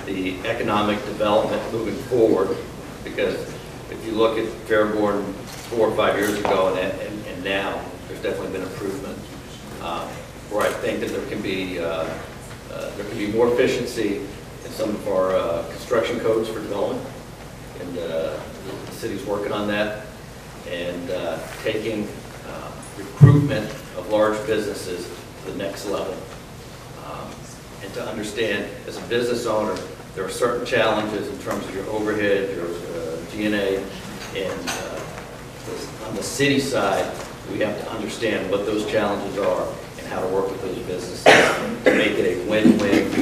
The economic development moving forward, because if you look at Fairborn 4 or 5 years ago and now, there's definitely been improvement. Where I think that there can be more efficiency in some of our construction codes for development, and the city's working on that, and taking recruitment of large businesses to the next level. And to understand, as a business owner, there are certain challenges in terms of your overhead, your G&A, and on the city side, we have to understand what those challenges are and how to work with those businesses to make it a win-win.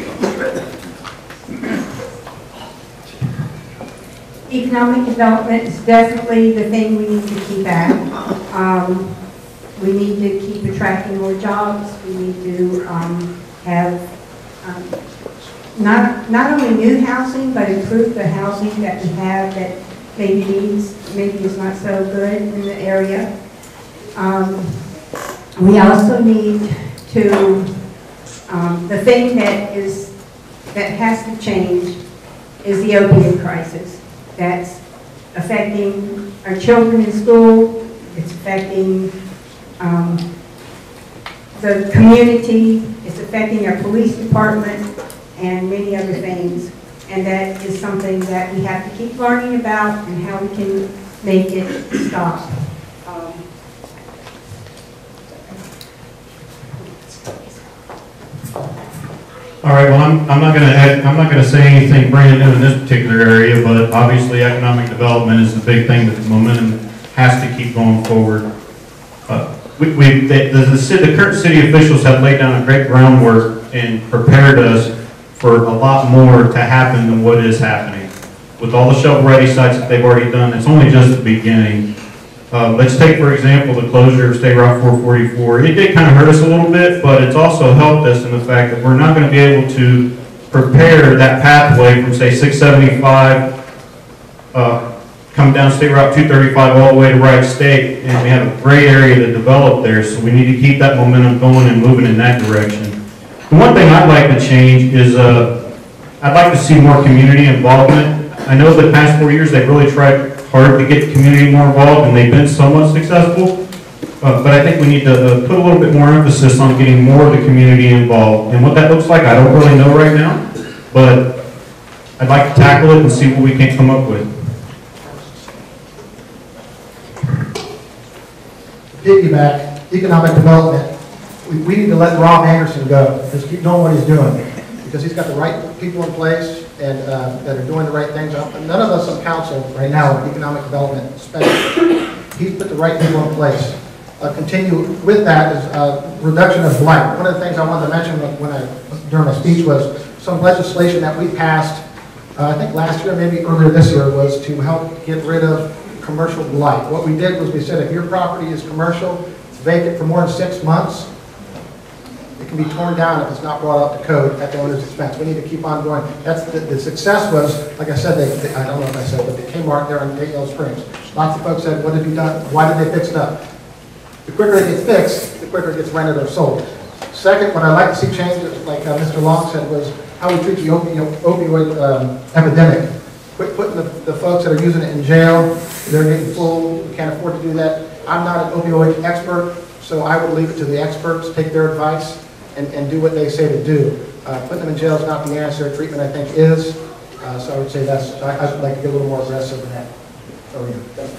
Economic development is definitely the thing we need to keep at. We need to keep attracting more jobs. We need to have not only new housing, but improve the housing that we have that maybe is not so good in the area. We also need to, the thing that has to change is the opioid crisis. That's affecting our children in school, it's affecting the community, it's affecting our police department, and many other things. And that is something that we have to keep learning about and how we can make it stop. All right, well, I'm not going to say anything brand new in this particular area, but obviously economic development is the big thing that the momentum has to keep going forward. The current city officials have laid down a great groundwork and prepared us for a lot more to happen than what is happening. With all the shovel-ready sites that they've already done, it's only just the beginning. Let's take, for example, the closure of State Route 444. It did kind of hurt us a little bit, but it's also helped us in the fact that we're not going to be able to prepare that pathway from, say, 675, come down State Route 235 all the way to Wright State, and we have a great area to develop there, so we need to keep that momentum going and moving in that direction. The one thing I'd like to change is I'd like to see more community involvement. I know the past 4 years they've really tried hard to get the community more involved, and they've been somewhat successful. But I think we need to put a little bit more emphasis on getting more of the community involved. And what that looks like, I don't really know right now, but I'd like to tackle it and see what we can come up with. Piggyback, economic development. We need to let Rob Anderson go. Just keep doing what he's doing, because he's got the right people in place and that are doing the right things. None of us on council right now are economic development specialists. He's put the right people in place. Continue with that is reduction of blight. One of the things I wanted to mention during my speech was some legislation that we passed, I think last year, maybe earlier this year, was to help get rid of commercial blight. What we did was we said if your property is commercial, it's vacant for more than 6 months, it can be torn down if it's not brought up to code at the owner's expense. We need to keep on going. That's the success was, like I said, I don't know if I said, but the Kmart there in Yellow Springs. Lots of folks said, what have you done? Why did they fix it up? The quicker it gets fixed, the quicker it gets rented or sold. Second, what I'd like to see changes, like Mr. Long said, was how we treat the opioid epidemic. Quit putting the folks that are using it in jail. They're getting full. We can't afford to do that. I'm not an opioid expert, so I would leave it to the experts, take their advice, and do what they say to do. Putting them in jail is not the answer. Treatment, I think, is. So I would say I'd like to get a little more aggressive in that. Oh, yeah. Thank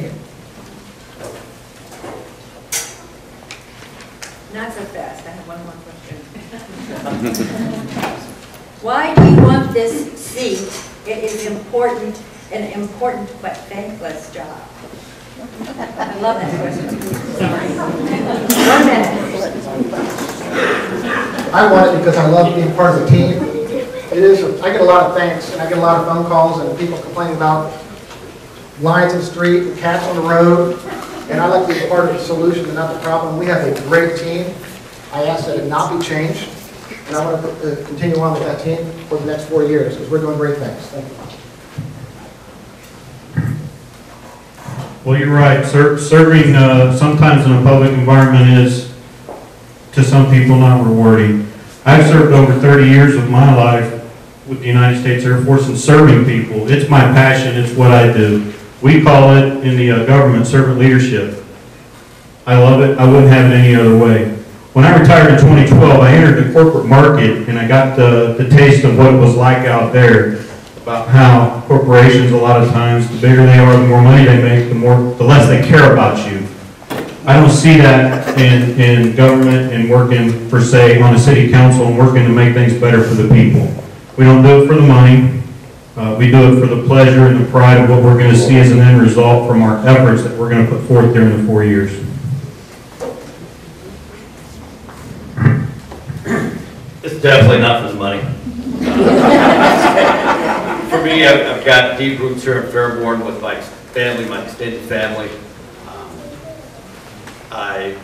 you. Not so fast. I have one more question. Why do you want this seat? It is important, an important but thankless job. I love that question. Sorry. 1 minute. I want it because I love being part of the team. It is. I get a lot of thanks, and I get a lot of phone calls, and people complaining about lines in the street, cats on the road, and I like to be part of the solution and not the problem. We have a great team. I ask that it not be changed, and I want to continue on with that team for the next 4 years because we're doing great things. Thank you. Well, you're right. Serving sometimes in a public environment is, to some people, not rewarding. I've served over 30 years of my life with the United States Air Force and serving people. It's my passion. It's what I do. We call it in the government servant leadership. I love it. I wouldn't have it any other way. When I retired in 2012, I entered the corporate market and I got the taste of what it was like out there. About how corporations, a lot of times, the bigger they are, the more money they make, the less they care about you. I don't see that in government and working for, say, on a city council and working to make things better for the people. We don't do it for the money. We do it for the pleasure and the pride of what we're going to see as an end result from our efforts that we're going to put forth during the 4 years. It's definitely not for the money. For me, I've got deep roots here in Fairborn with my family, my extended family. I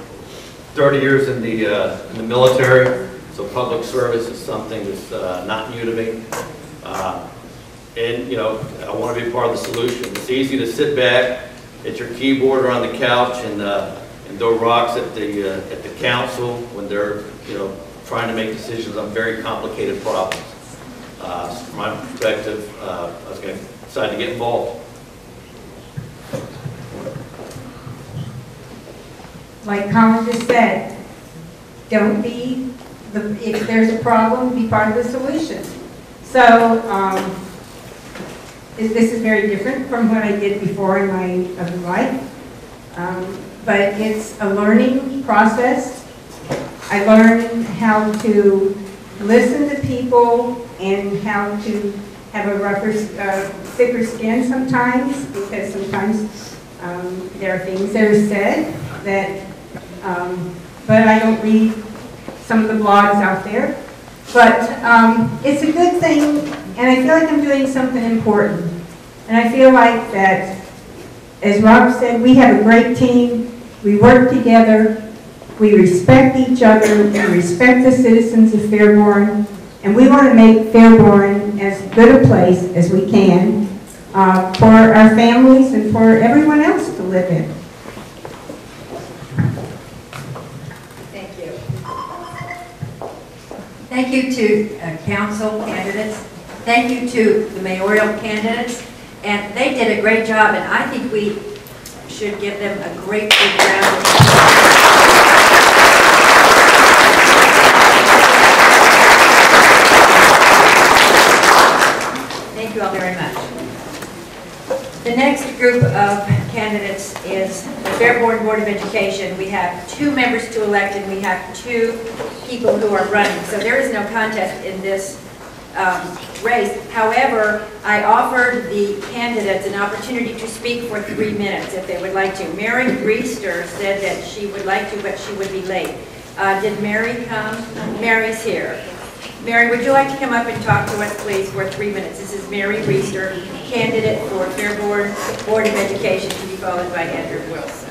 30 years in the military, so public service is something that's not new to me. And you know, I want to be part of the solution. It's easy to sit back at your keyboard or on the couch and throw rocks at the council when they're trying to make decisions on very complicated problems. So from my perspective, I was going to decide to get involved. Like Colin just said, don't be if there's a problem, be part of the solution. So this is very different from what I did before in my other life, but it's a learning process. I learned how to listen to people and how to have a rougher, thicker skin sometimes, because sometimes there are things that are said that, but I don't read some of the blogs out there. But it's a good thing, and I feel like I'm doing something important. And I feel like that, as Rob said, we have a great team, we work together, we respect each other, we respect the citizens of Fairborn, and we want to make Fairborn as good a place as we can for our families and for everyone else to live in. Thank you. Thank you to council candidates. Thank you to the mayoral candidates. And they did a great job, and I think we should give them a great big round of applause. Thank you all very much. The next group of candidates is the Fairborn Board of Education. We have 2 members to elect, and we have 2 people who are running. So there is no contest in this race. However, I offered the candidates an opportunity to speak for 3 minutes if they would like to. Mary Reister said that she would like to, but she would be late. Did Mary come? Mary's here. Mary, would you like to come up and talk to us, please, for 3 minutes? This is Mary Reister, candidate for Fairborn Board of Education, to be followed by Andrew Wilson.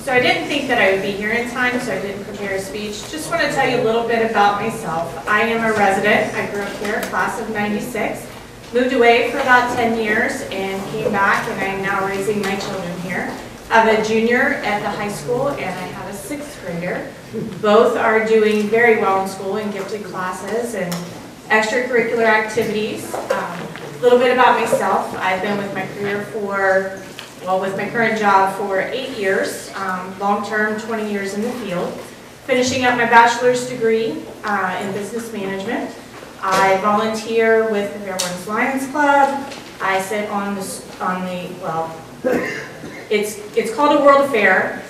So I didn't think that I would be here in time, so I didn't prepare a speech. Just want to tell you a little bit about myself. I am a resident. I grew up here, class of '96. Moved away for about 10 years and came back, and I'm now raising my children here. I have a junior at the high school, and I have a 6th grader. Both are doing very well in school in gifted classes and extracurricular activities. A little bit about myself. I've been with my career for with my current job for 8 years, long-term 20 years in the field, finishing up my bachelor's degree in business management. I volunteer with the Fairborn Lions Club. I sit on it's called a World Affair,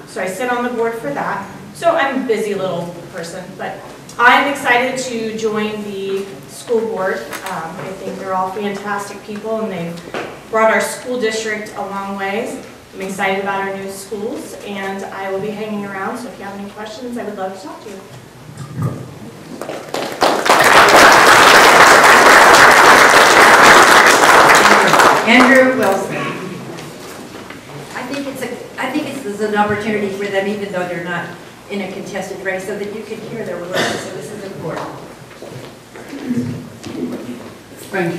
so I sit on the board for that. So I'm a busy little person, but I'm excited to join the school board. I think they're all fantastic people, and they've brought our school district a long ways. I'm excited about our new schools, and I will be hanging around, so if you have any questions, I would love to talk to you. Andrew Wilson. I think this is an opportunity for them, even though they're not in a contested race, so that you can hear their words, so this is important. Thank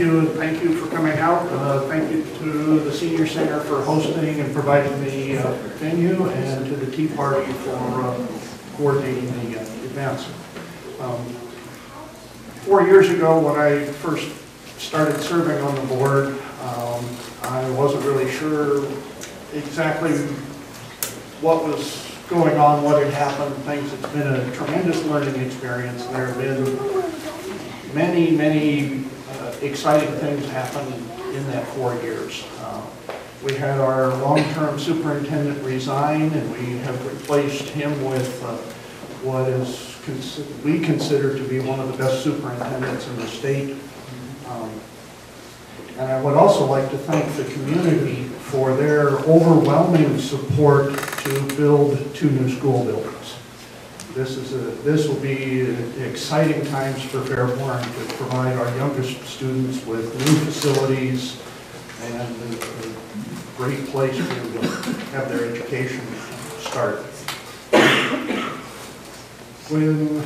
you for coming out. Thank you to the Senior Center for hosting and providing the venue, and to the Tea Party for coordinating the events. 4 years ago, when I first started serving on the board, I wasn't really sure exactly what was going on, what had happened, things. It's been a tremendous learning experience. There have been many exciting things happened in that 4 years. We had our long-term superintendent resign, and we have replaced him with what is we consider to be one of the best superintendents in the state. And I would also like to thank the community for their overwhelming support to build 2 new school buildings. This will be exciting times for Fairborn to provide our youngest students with new facilities and a great place for them to have their education start. When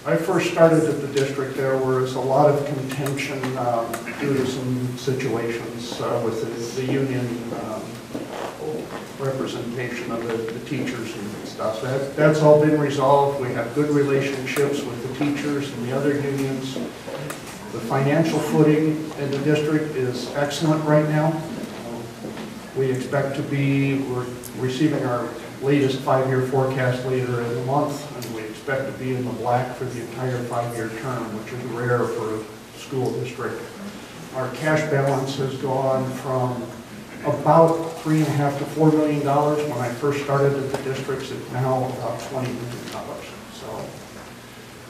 I first started at the district, there was a lot of contention due to some situations with the union representation of the teachers and stuff. That's all been resolved. We have good relationships with the teachers and the other unions. The financial footing in the district is excellent right now. We expect to be, we're receiving our latest 5-year forecast later in the month, and we expect to be in the black for the entire 5-year term, which is rare for a school district. Our cash balance has gone from about $3.5 to $4 million when I first started at the districts. It's now about $20 million. So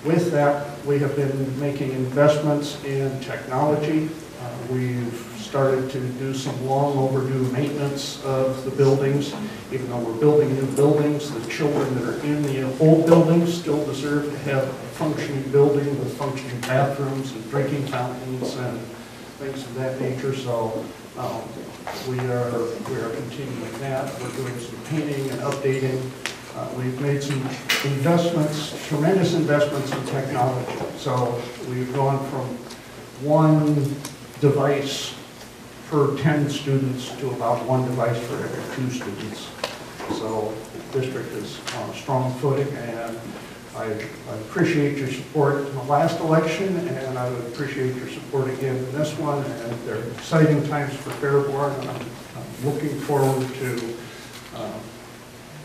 with that, we have been making investments in technology. We've started to do some long overdue maintenance of the buildings. Even though we're building new buildings, the children that are in the old buildings still deserve to have a functioning building with functioning bathrooms and drinking fountains and things of that nature. So we are continuing that. We're doing some painting and updating. We've made some investments, tremendous investments in technology. So we've gone from 1 device per 10 students to about 1 device for every 2 students. So the district is on a strong footing, and I appreciate your support in the last election, and I would appreciate your support again in this one. And they're exciting times for Fairborn, and I'm looking forward to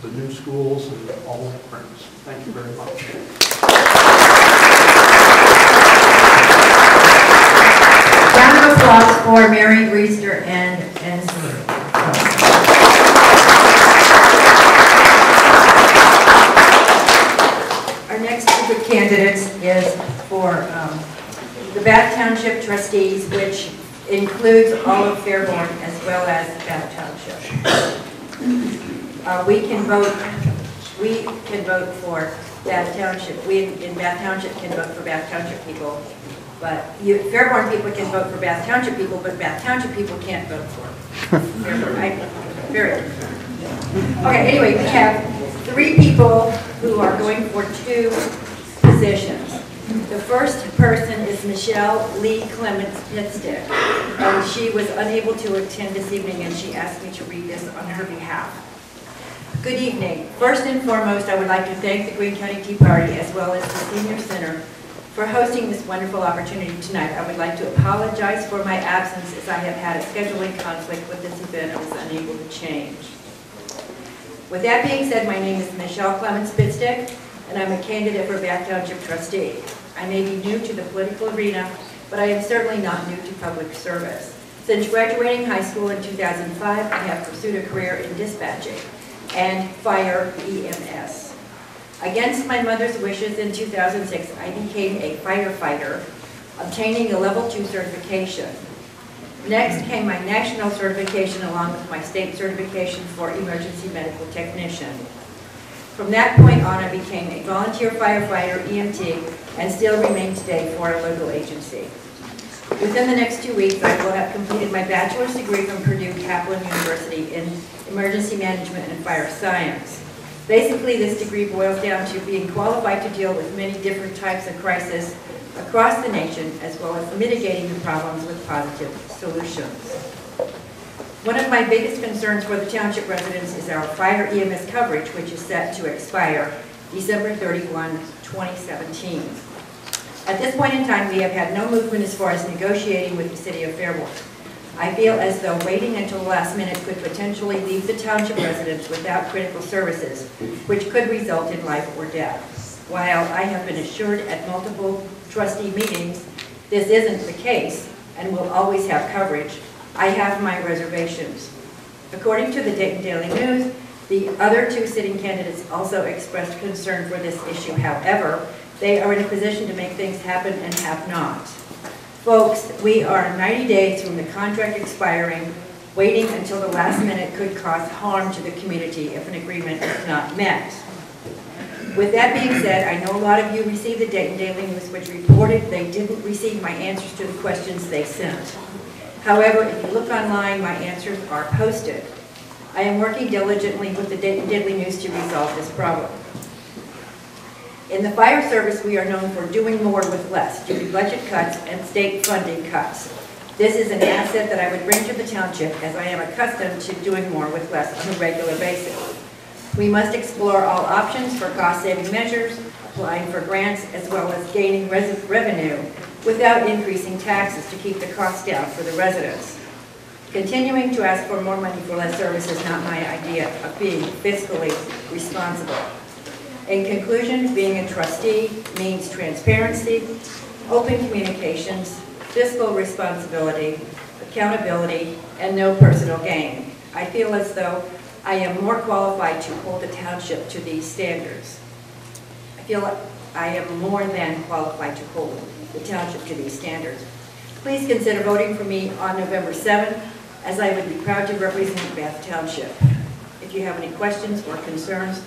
the new schools and all that brings. Thank you very much. Round of applause for Mary Reister and our next group of candidates is for the Bath Township trustees, which includes all of Fairborn as well as Bath Township. We can vote for Bath Township. We in Bath Township can vote for Bath Township people. But Fairborn people can vote for Bath Township people, but Bath Township people can't vote for Fairborn. Okay, anyway, we have 3 people who are going for 2 positions. The first person is Michelle Lee Clements Pitstick, and she was unable to attend this evening, and she asked me to read this on her behalf. Good evening. First and foremost, I would like to thank the Greene County Tea Party as well as the Senior Center for hosting this wonderful opportunity tonight. I would like to apologize for my absence, as I have had a scheduling conflict with this event I was unable to change. With that being said, my name is Michelle Clements Pitstick, and I'm a candidate for Bath Township trustee. I may be new to the political arena, but I am certainly not new to public service. Since graduating high school in 2005, I have pursued a career in dispatching and fire EMS. Against my mother's wishes in 2006, I became a firefighter, obtaining a level 2 certification. Next came my national certification along with my state certification for emergency medical technician. From that point on, I became a volunteer firefighter, EMT, and still remain today for a local agency. Within the next 2 weeks, I will have completed my bachelor's degree from Purdue Kaplan University in emergency management and fire science. Basically, this degree boils down to being qualified to deal with many different types of crises across the nation, as well as mitigating the problems with positive solutions. One of my biggest concerns for the township residents is our fire EMS coverage, which is set to expire December 31, 2017. At this point in time, we have had no movement as far as negotiating with the city of Fairborn. I feel as though waiting until the last minute could potentially leave the township residents without critical services, which could result in life or death. While I have been assured at multiple trustee meetings this isn't the case, and will always have coverage, I have my reservations. According to the Dayton Daily News, the other two sitting candidates also expressed concern for this issue. However, they are in a position to make things happen and have not. Folks, we are 90 days from the contract expiring. Waiting until the last minute could cause harm to the community if an agreement is not met. With that being said, I know a lot of you received the Dayton Daily News, which reported they didn't receive my answers to the questions they sent. However, if you look online, my answers are posted. I am working diligently with the Dayton Daily News to resolve this problem. In the fire service, we are known for doing more with less due to budget cuts and state funding cuts. This is an asset that I would bring to the township, as I am accustomed to doing more with less on a regular basis. We must explore all options for cost-saving measures, applying for grants, as well as gaining revenue without increasing taxes to keep the costs down for the residents. Continuing to ask for more money for less service is not my idea of being fiscally responsible. In conclusion, being a trustee means transparency, open communications, fiscal responsibility, accountability, and no personal gain. I feel as though I am more qualified to hold the township to these standards. I feel like I am more than qualified to hold the township to these standards. Please consider voting for me on November 7th, as I would be proud to represent Bath Township. If you have any questions or concerns,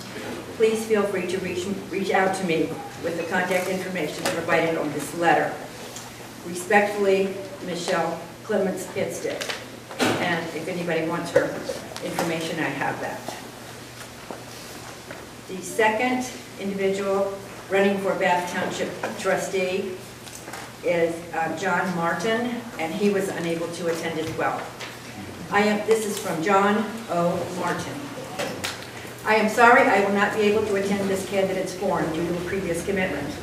please feel free to reach out to me with the contact information provided on this letter. Respectfully, Michelle Clements Pitstick. And if anybody wants her information, I have that. The second individual running for Bath Township trustee is John Martin, and he was unable to attend as well. This is from John O. Martin. I am sorry I will not be able to attend this candidate's forum due to a previous commitment.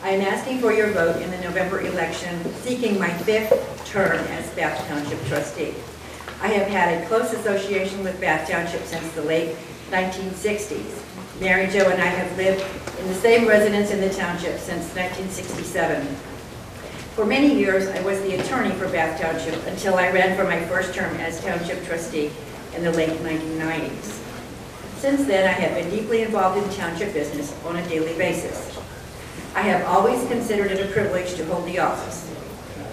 I am asking for your vote in the November election, seeking my 5th term as Bath Township trustee. I have had a close association with Bath Township since the late 1960s. Mary Jo and I have lived in the same residence in the township since 1967. For many years, I was the attorney for Bath Township until I ran for my first term as township trustee in the late 1990s. Since then, I have been deeply involved in township business on a daily basis. I have always considered it a privilege to hold the office.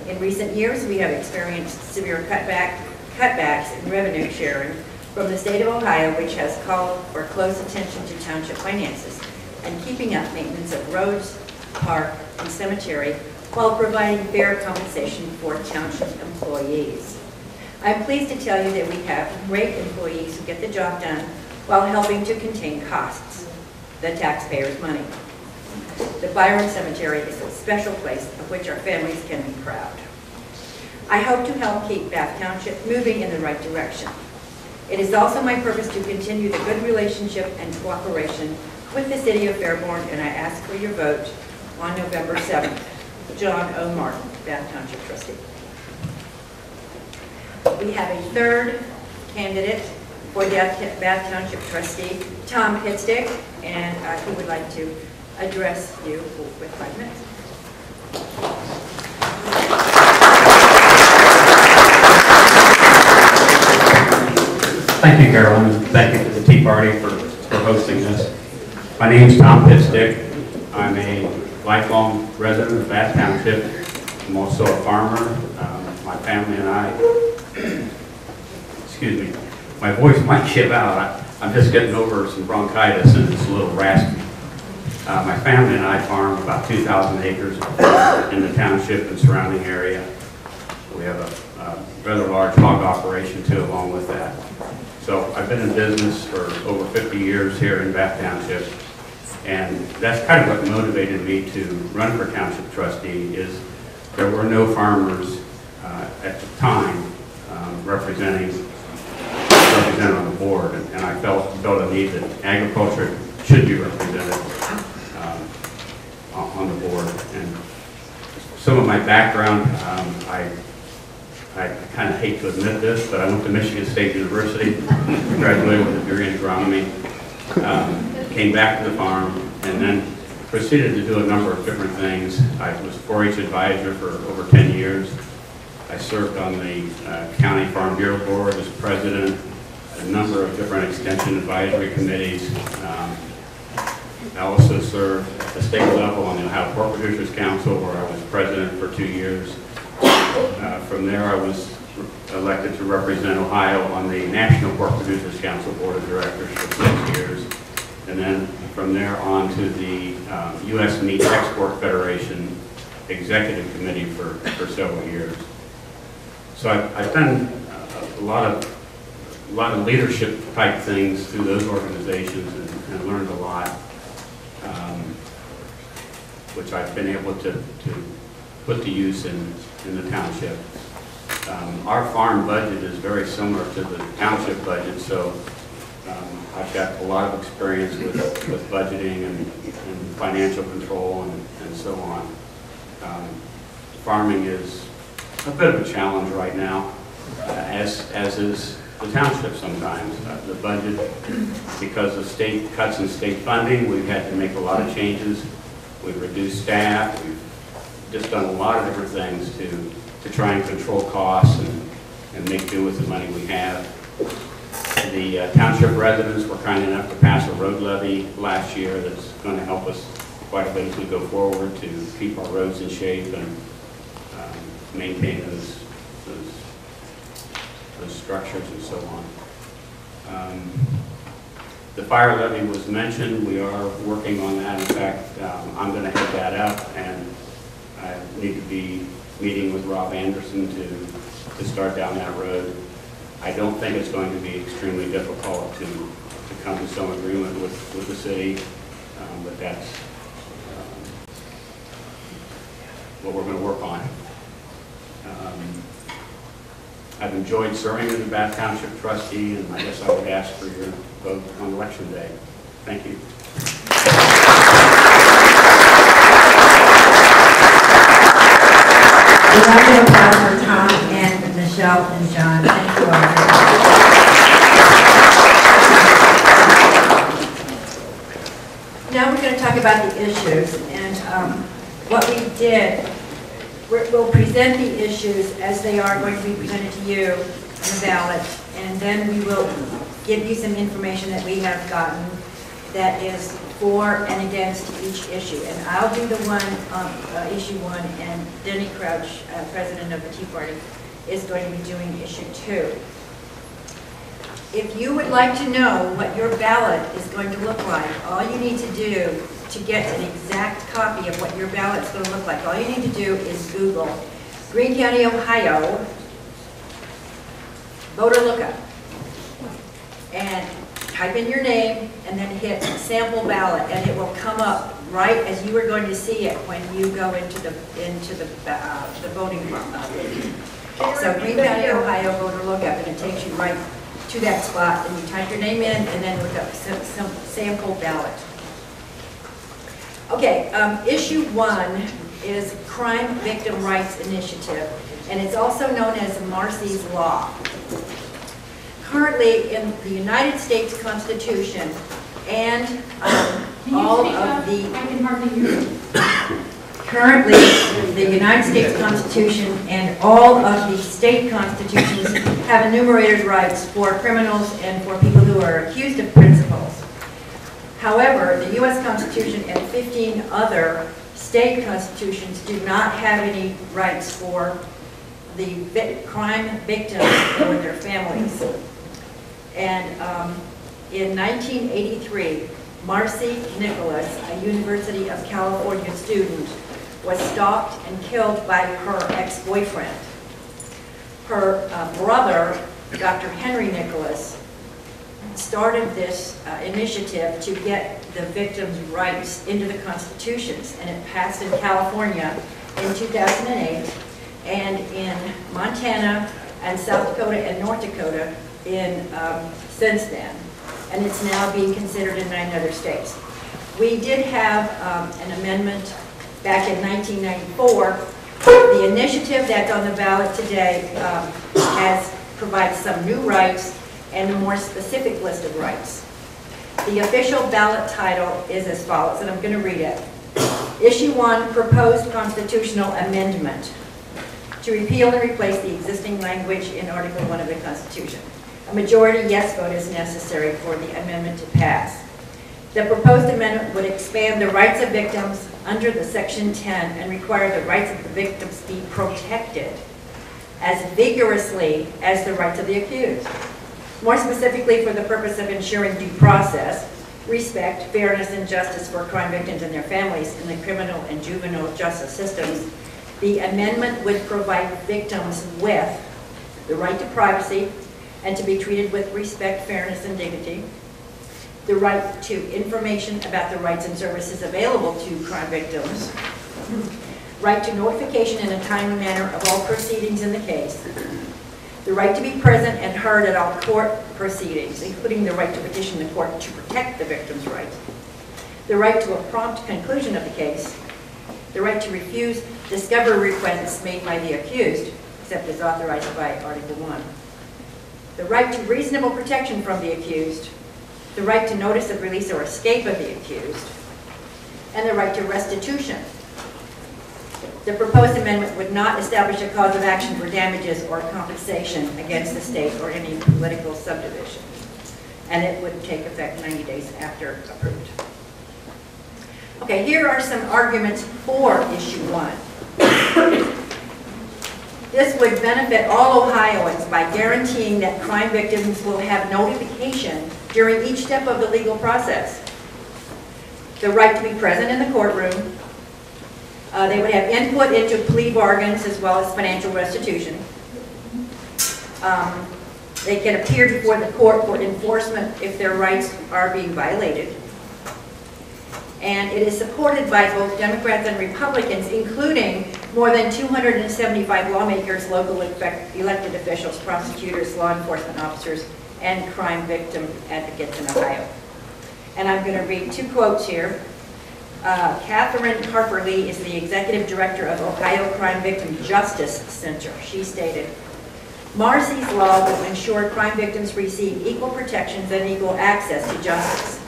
In recent years, we have experienced severe cutbacks in revenue sharing from the state of Ohio, which has called for close attention to township finances and keeping up maintenance of roads, park, and cemetery while providing fair compensation for township employees. I'm pleased to tell you that we have great employees who get the job done while helping to contain costs, the taxpayers' money. The Byron Cemetery is a special place of which our families can be proud. I hope to help keep Bath Township moving in the right direction. It is also my purpose to continue the good relationship and cooperation with the City of Fairborn, and I ask for your vote on November 7th. John O. Martin, Bath Township trustee. We have a third candidate for Bath Township trustee, Tom Pitstick, and he would like to address you with 5 minutes. Thank you, Carolyn. Thank you to the Tea Party for hosting this. My name is Tom Pitstick. I'm a lifelong resident of Bath Township. I'm also a farmer. My family and I, excuse me, my voice might give out. I'm just getting over some bronchitis and it's a little raspy. My family and I farm about 2,000 acres in the township and surrounding area. We have a rather large hog operation too along with that. So I've been in business for over 50 years here in Bath Township, and that's kind of what motivated me to run for township trustee. Is there were no farmers at the time represented on the board, and I felt a need that agriculture should be represented on the board. And some of my background, I kind of hate to admit this, but I went to Michigan State University, graduated with a degree in agronomy, came back to the farm, and then proceeded to do a number of different things. I was 4-H advisor for over 10 years, I served on the County Farm Bureau Board as president, a number of different extension advisory committees. I also served at the state level on the Ohio Pork Producers Council, where I was president for 2 years. From there, I was elected to represent Ohio on the National Pork Producers Council Board of Directors for 6 years. And then from there on to the U.S. Meat Export Federation Executive Committee for several years. So I've done a lot of leadership type things through those organizations and learned a lot, which I've been able to put to use in the township. Our farm budget is very similar to the township budget, so I've got a lot of experience with budgeting and financial control and so on. Farming is a bit of a challenge right now, as is the township sometimes. The budget, because of state cuts in state funding, we've had to make a lot of changes. We've reduced staff. We've just done a lot of different things to try and control costs and make do with the money we have. The township residents were kind enough to pass a road levy last year that's going to help us quite a bit as we go forward to keep our roads in shape and maintain those structures and so on. The fire levy was mentioned. We are working on that. In fact, I'm going to head that up, and I need to be meeting with Rob Anderson to start down that road. I don't think it's going to be extremely difficult to come to some agreement with the city, but that's what we're going to work on. I've enjoyed serving as a Bath Township trustee, and I guess I would ask for your vote on election day. Thank you. We have to applause for Tom and Michelle and John. Thank you all. Now we're going to talk about the issues, and what we did. We'll present the issues as they are going to be presented to you on the ballot, and then we will give you some information that we have gotten that is for and against each issue. And I'll do the one, issue 1, and Denny Crouch, president of the Tea Party, is going to be doing issue 2. If you would like to know what your ballot is going to look like, all you need to do to get an exact copy of what your ballot's going to look like, all you need to do is Google Greene County, Ohio, voter lookup, and type in your name, and then hit sample ballot, and it will come up right as you are going to see it when you go into the voting booth. So Greene County, Ohio, voter lookup, and it takes you right to that spot, and you type your name in, and then look up some sample ballot. Okay, issue 1 is Crime Victim Rights Initiative, and it's also known as Marcy's Law. Currently, in the United States Constitution and all of the... I can hardly hear you. Currently, the United States Constitution and all of the state constitutions have enumerated rights for criminals and for people who are accused of principles. However, the U.S. Constitution and 15 other state constitutions do not have any rights for the crime victims or their families. And in 1983, Marcy Nicholas, a University of California student, was stalked and killed by her ex-boyfriend. Her brother, Dr. Henry Nicholas, started this initiative to get the victims' rights into the constitutions, and it passed in California in 2008, and in Montana and South Dakota and North Dakota since then, and it's now being considered in 9 other states. We did have an amendment back in 1994. The initiative that's on the ballot today provides some new rights and a more specific list of rights. The official ballot title is as follows, and I'm going to read it. Issue 1, Proposed Constitutional Amendment to repeal and replace the existing language in Article 1 of the Constitution. A majority yes vote is necessary for the amendment to pass. The proposed amendment would expand the rights of victims under the Section 10 and require the rights of the victims be protected as vigorously as the rights of the accused. More specifically, for the purpose of ensuring due process, respect, fairness, and justice for crime victims and their families in the criminal and juvenile justice systems, the amendment would provide victims with the right to privacy and to be treated with respect, fairness, and dignity, the right to information about the rights and services available to crime victims, right to notification in a timely manner of all proceedings in the case, the right to be present and heard at all court proceedings, including the right to petition the court to protect the victim's rights, the right to a prompt conclusion of the case, the right to refuse discovery requests made by the accused, except as authorized by Article 1, the right to reasonable protection from the accused, the right to notice of release or escape of the accused, and the right to restitution. The proposed amendment would not establish a cause of action for damages or compensation against the state or any political subdivision, and it would take effect 90 days after approved. Okay, here are some arguments for issue 1. This would benefit all Ohioans by guaranteeing that crime victims will have notification during each step of the legal process. The right to be present in the courtroom. They would have input into plea bargains as well as financial restitution. They can appear before the court for enforcement if their rights are being violated. And it is supported by both Democrats and Republicans, including more than 275 lawmakers, local elected officials, prosecutors, law enforcement officers, and crime victim advocates in Ohio. And I'm going to read 2 quotes here. Catherine Harper Lee is the executive director of Ohio Crime Victim Justice Center. She stated, "Marcy's law will ensure crime victims receive equal protections and equal access to justice.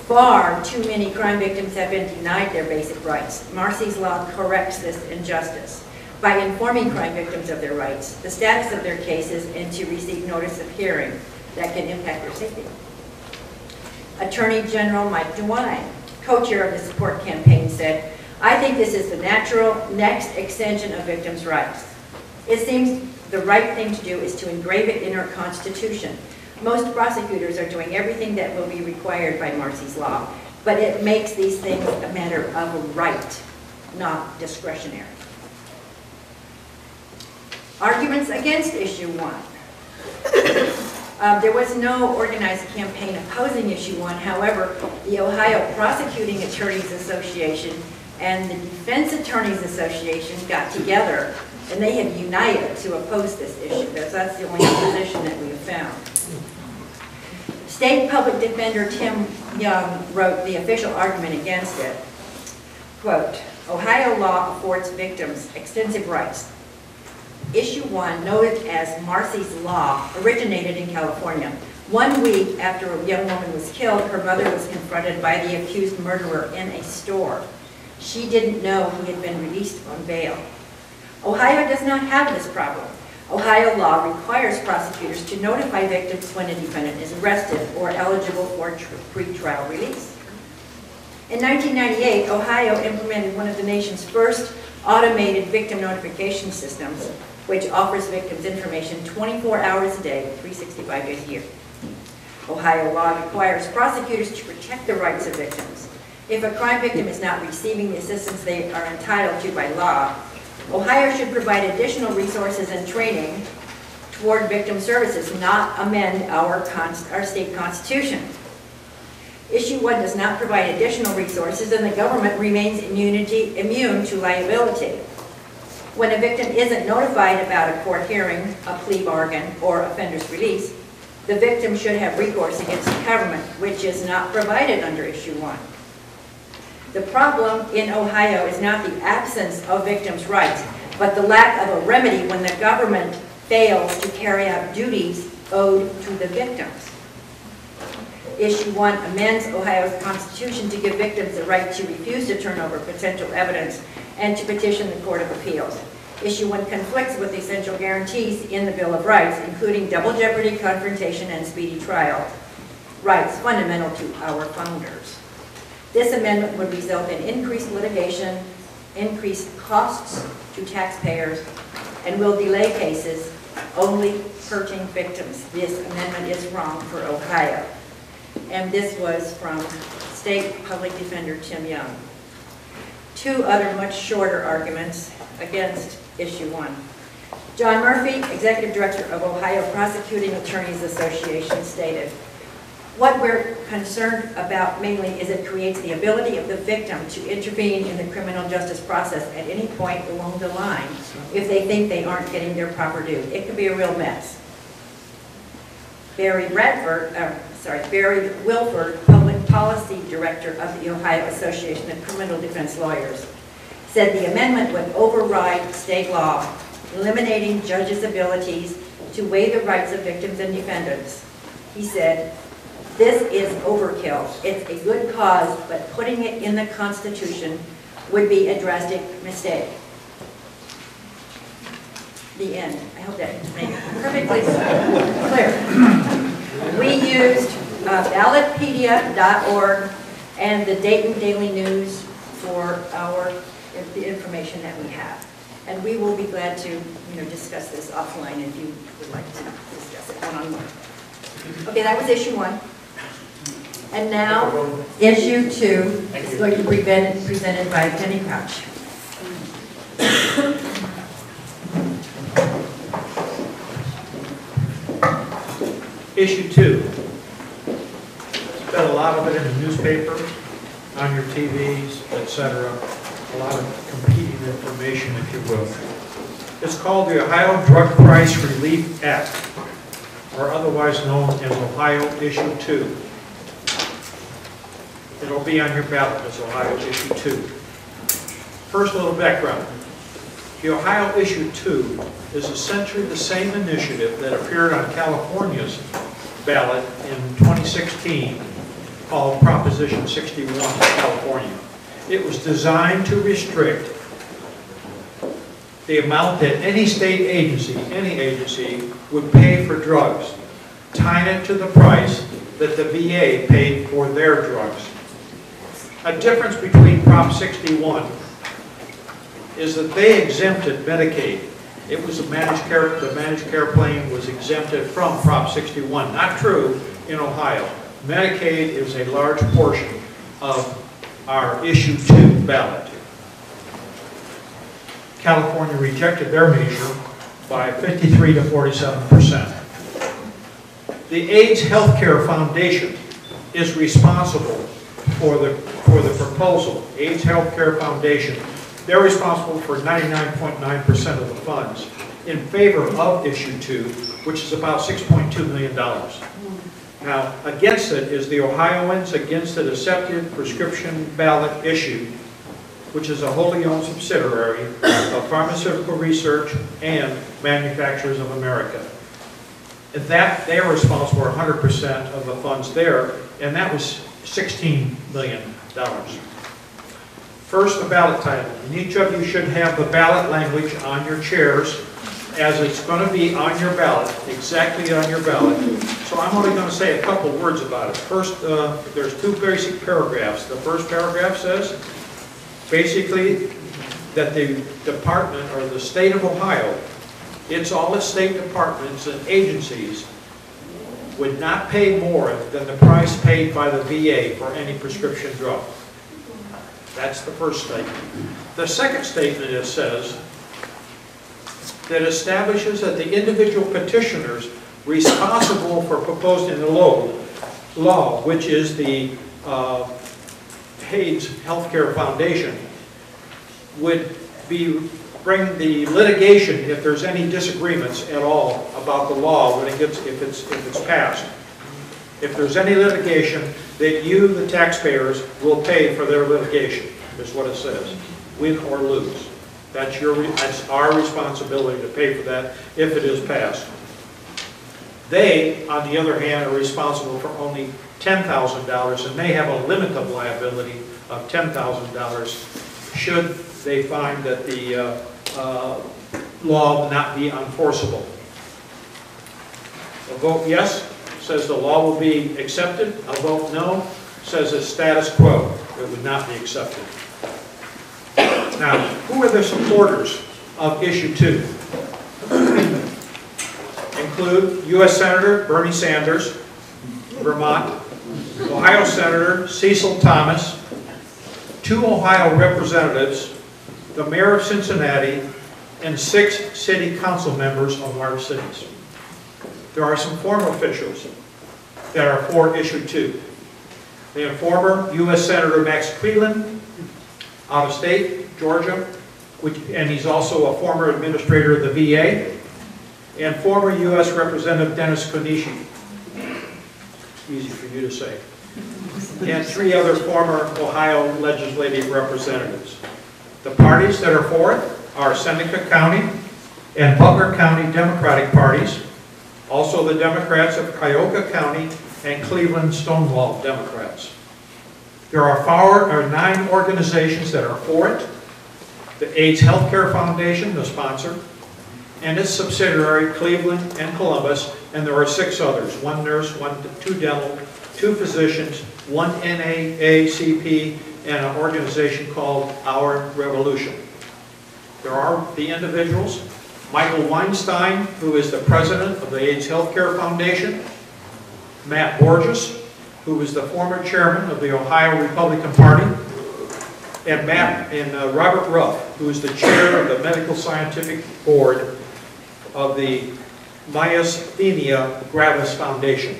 Far too many crime victims have been denied their basic rights. Marcy's law corrects this injustice by informing crime victims of their rights, the status of their cases, and to receive notice of hearing that can impact their safety." Attorney General Mike DeWine, co-chair of the support campaign, said, "I think this is the natural next extension of victims' rights. It seems the right thing to do is to engrave it in our Constitution. Most prosecutors are doing everything that will be required by Marcy's law, but it makes these things a matter of a right, not discretionary." Arguments against issue 1. There was no organized campaign opposing issue 1. However, the Ohio Prosecuting Attorneys Association and the Defense Attorneys Association got together and they have united to oppose this issue. That's the only opposition that we have found. State Public Defender Tim Young wrote the official argument against it. Quote, "Ohio law affords victims extensive rights. Issue 1, noted as Marcy's law, originated in California. 1 week after a young woman was killed, her mother was confronted by the accused murderer in a store. She didn't know he had been released on bail. Ohio does not have this problem. Ohio law requires prosecutors to notify victims when a defendant is arrested or eligible for pretrial release. In 1998, Ohio implemented one of the nation's first automated victim notification systems, which offers victims information 24 hours a day, 365 days a year. Ohio law requires prosecutors to protect the rights of victims. If a crime victim is not receiving the assistance they are entitled to by law, Ohio should provide additional resources and training toward victim services, not amend our state constitution. Issue 1 does not provide additional resources, and the government remains immune to liability. When a victim isn't notified about a court hearing, a plea bargain, or offender's release, the victim should have recourse against the government, which is not provided under Issue 1. The problem in Ohio is not the absence of victims' rights, but the lack of a remedy when the government fails to carry out duties owed to the victims. Issue 1 amends Ohio's Constitution to give victims the right to refuse to turn over potential evidence and to petition the Court of Appeals. Issue 1 conflicts with essential guarantees in the Bill of Rights, including double jeopardy, confrontation, and speedy trial rights fundamental to our founders. This amendment would result in increased litigation, increased costs to taxpayers, and will delay cases, only hurting victims. This amendment is wrong for Ohio. And this was from State Public Defender Tim Young. 2 other much shorter arguments against issue 1. John Murphy, Executive Director of Ohio Prosecuting Attorneys Association, stated, "What we're concerned about mainly is it creates the ability of the victim to intervene in the criminal justice process at any point along the line if they think they aren't getting their proper due. It could be a real mess." Barry Wilford, Public Policy Director of the Ohio Association of Criminal Defense Lawyers, said the amendment would override state law, eliminating judges' abilities to weigh the rights of victims and defendants. He said, "This is overkill. It's a good cause, but putting it in the Constitution would be a drastic mistake." The end. I hope that made it perfectly clear. We used ballotpedia.org and the Dayton Daily News for the information that we have. And we will be glad to discuss this offline if you would like to discuss it one-on-one. Okay, that was issue 1. And now, issue 2 is going to be presented by Penny Crouch. Issue 2. Spent a lot of it in the newspaper, on your TVs, etc. A lot of competing information, if you will. It's called the Ohio Drug Price Relief Act, or otherwise known as Ohio Issue 2. It'll be on your ballot as Ohio Issue 2. First, a little background. The Ohio Issue 2 is essentially the same initiative that appeared on California's ballot in 2016 called Proposition 61 in California. It was designed to restrict the amount that any state agency, would pay for drugs, tying it to the price that the VA paid for their drugs. A difference between Prop 61 is that they exempted Medicaid. It was the managed care plan was exempted from Prop 61. Not true in Ohio. Medicaid is a large portion of our Issue 2 ballot. California rejected their measure by 53 to 47%. The AIDS Healthcare Foundation is responsible for the proposal. AIDS Healthcare Foundation, they're responsible for 99.9% of the funds in favor of Issue 2, which is about $6.2 million. Now, against it is the Ohioans Against the Deceptive Prescription Ballot Issue, which is a wholly owned subsidiary of Pharmaceutical Research and Manufacturers of America. That they are responsible for 100% of the funds there, and that was $16 million. First, the ballot title. And each of you should have the ballot language on your chairs as it's going to be on your ballot, exactly on your ballot. So I'm only going to say a couple words about it. First, there's 2 basic paragraphs. The first paragraph says, basically, that the department, or the state of Ohio, all its state departments and agencies would not pay more than the price paid by the VA for any prescription drug. That's the first statement. The second statement, it says, that establishes that the individual petitioners responsible for proposing the law, which is the AIDS Healthcare Foundation, would bring the litigation if there's any disagreements at all about the law if it's passed. If there's any litigation, that you, the taxpayers, will pay for their litigation, is what it says, win or lose. That's our responsibility to pay for that if it is passed. They, on the other hand, are responsible for only $10,000, and they have a limit of liability of $10,000 should they find that the law not be enforceable. A vote yes says the law will be accepted. A vote no says it's status quo. It would not be accepted. Now, who are the supporters of issue 2? Include U.S. Senator Bernie Sanders, Vermont, Ohio Senator Cecil Thomas, 2 Ohio representatives, the mayor of Cincinnati, and 6 city council members of large cities. There are some former officials that are for issue 2. The former U.S. Senator Max Cleland, out of state, Georgia, and he's also a former administrator of the VA, and former U.S. Representative Dennis Konishi. Easy for you to say. And 3 other former Ohio legislative representatives. The parties that are for it are Seneca County and Butler County Democratic parties, also the Democrats of Cuyahoga County and Cleveland Stonewall Democrats. There are 9 organizations that are for it. The AIDS Healthcare Foundation, the sponsor, and its subsidiary, Cleveland and Columbus, and there are 6 others, 1 nurse, 2 dental, 2 physicians, 1 NAACP, and an organization called Our Revolution. There are the individuals, Michael Weinstein, who is the president of the AIDS Healthcare Foundation, Matt Borges, who is the former chairman of the Ohio Republican Party, and Robert Ruff, who is the chair of the Medical Scientific Board of the Myasthenia Gravis Foundation.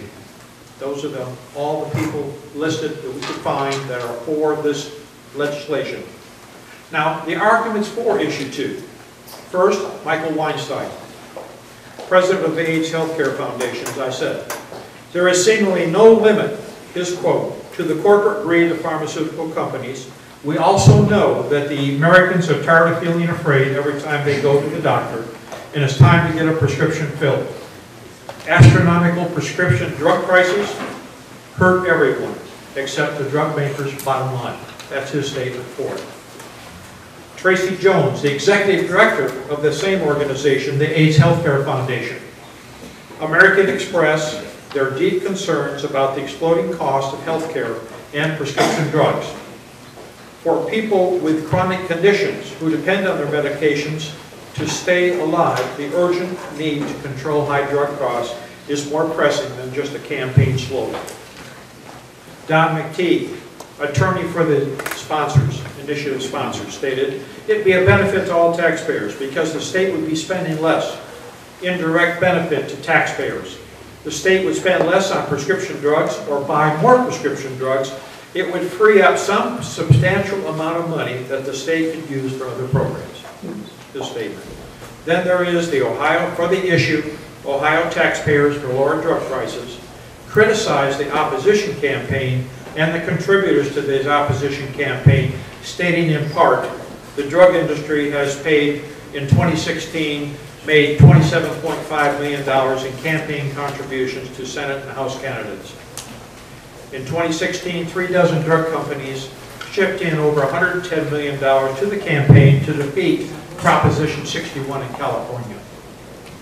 Those are all the people listed that we could find that are for this legislation. Now, the arguments for issue 2. First, Michael Weinstein, president of the AIDS Healthcare Foundation, as I said. There is seemingly no limit, his quote, to the corporate greed of pharmaceutical companies. We also know that the Americans are tired of feeling afraid every time they go to the doctor, and it's time to get a prescription filled. Astronomical prescription drug prices hurt everyone, except the drug makers' bottom line. That's his statement for it. Tracy Jones, the executive director of the same organization, the AIDS Healthcare Foundation. American Express their deep concerns about the exploding cost of healthcare and prescription drugs. For people with chronic conditions who depend on their medications to stay alive, the urgent need to control high drug costs is more pressing than just a campaign slogan. Don McTeague, attorney for the sponsors, initiative sponsors, stated, it'd be a benefit to all taxpayers because the state would be spending less in direct benefit to taxpayers. The state would spend less on prescription drugs or buy more prescription drugs. It would free up some substantial amount of money that the state could use for other programs. This statement. Then there is the Ohio, for the issue, Ohio taxpayers for lower drug prices, criticized the opposition campaign and the contributors to this opposition campaign, stating in part, the drug industry has paid, in 2016, made $27.5 million in campaign contributions to Senate and House candidates. In 2016, 3 dozen drug companies chipped in over $110 million to the campaign to defeat Proposition 61 in California.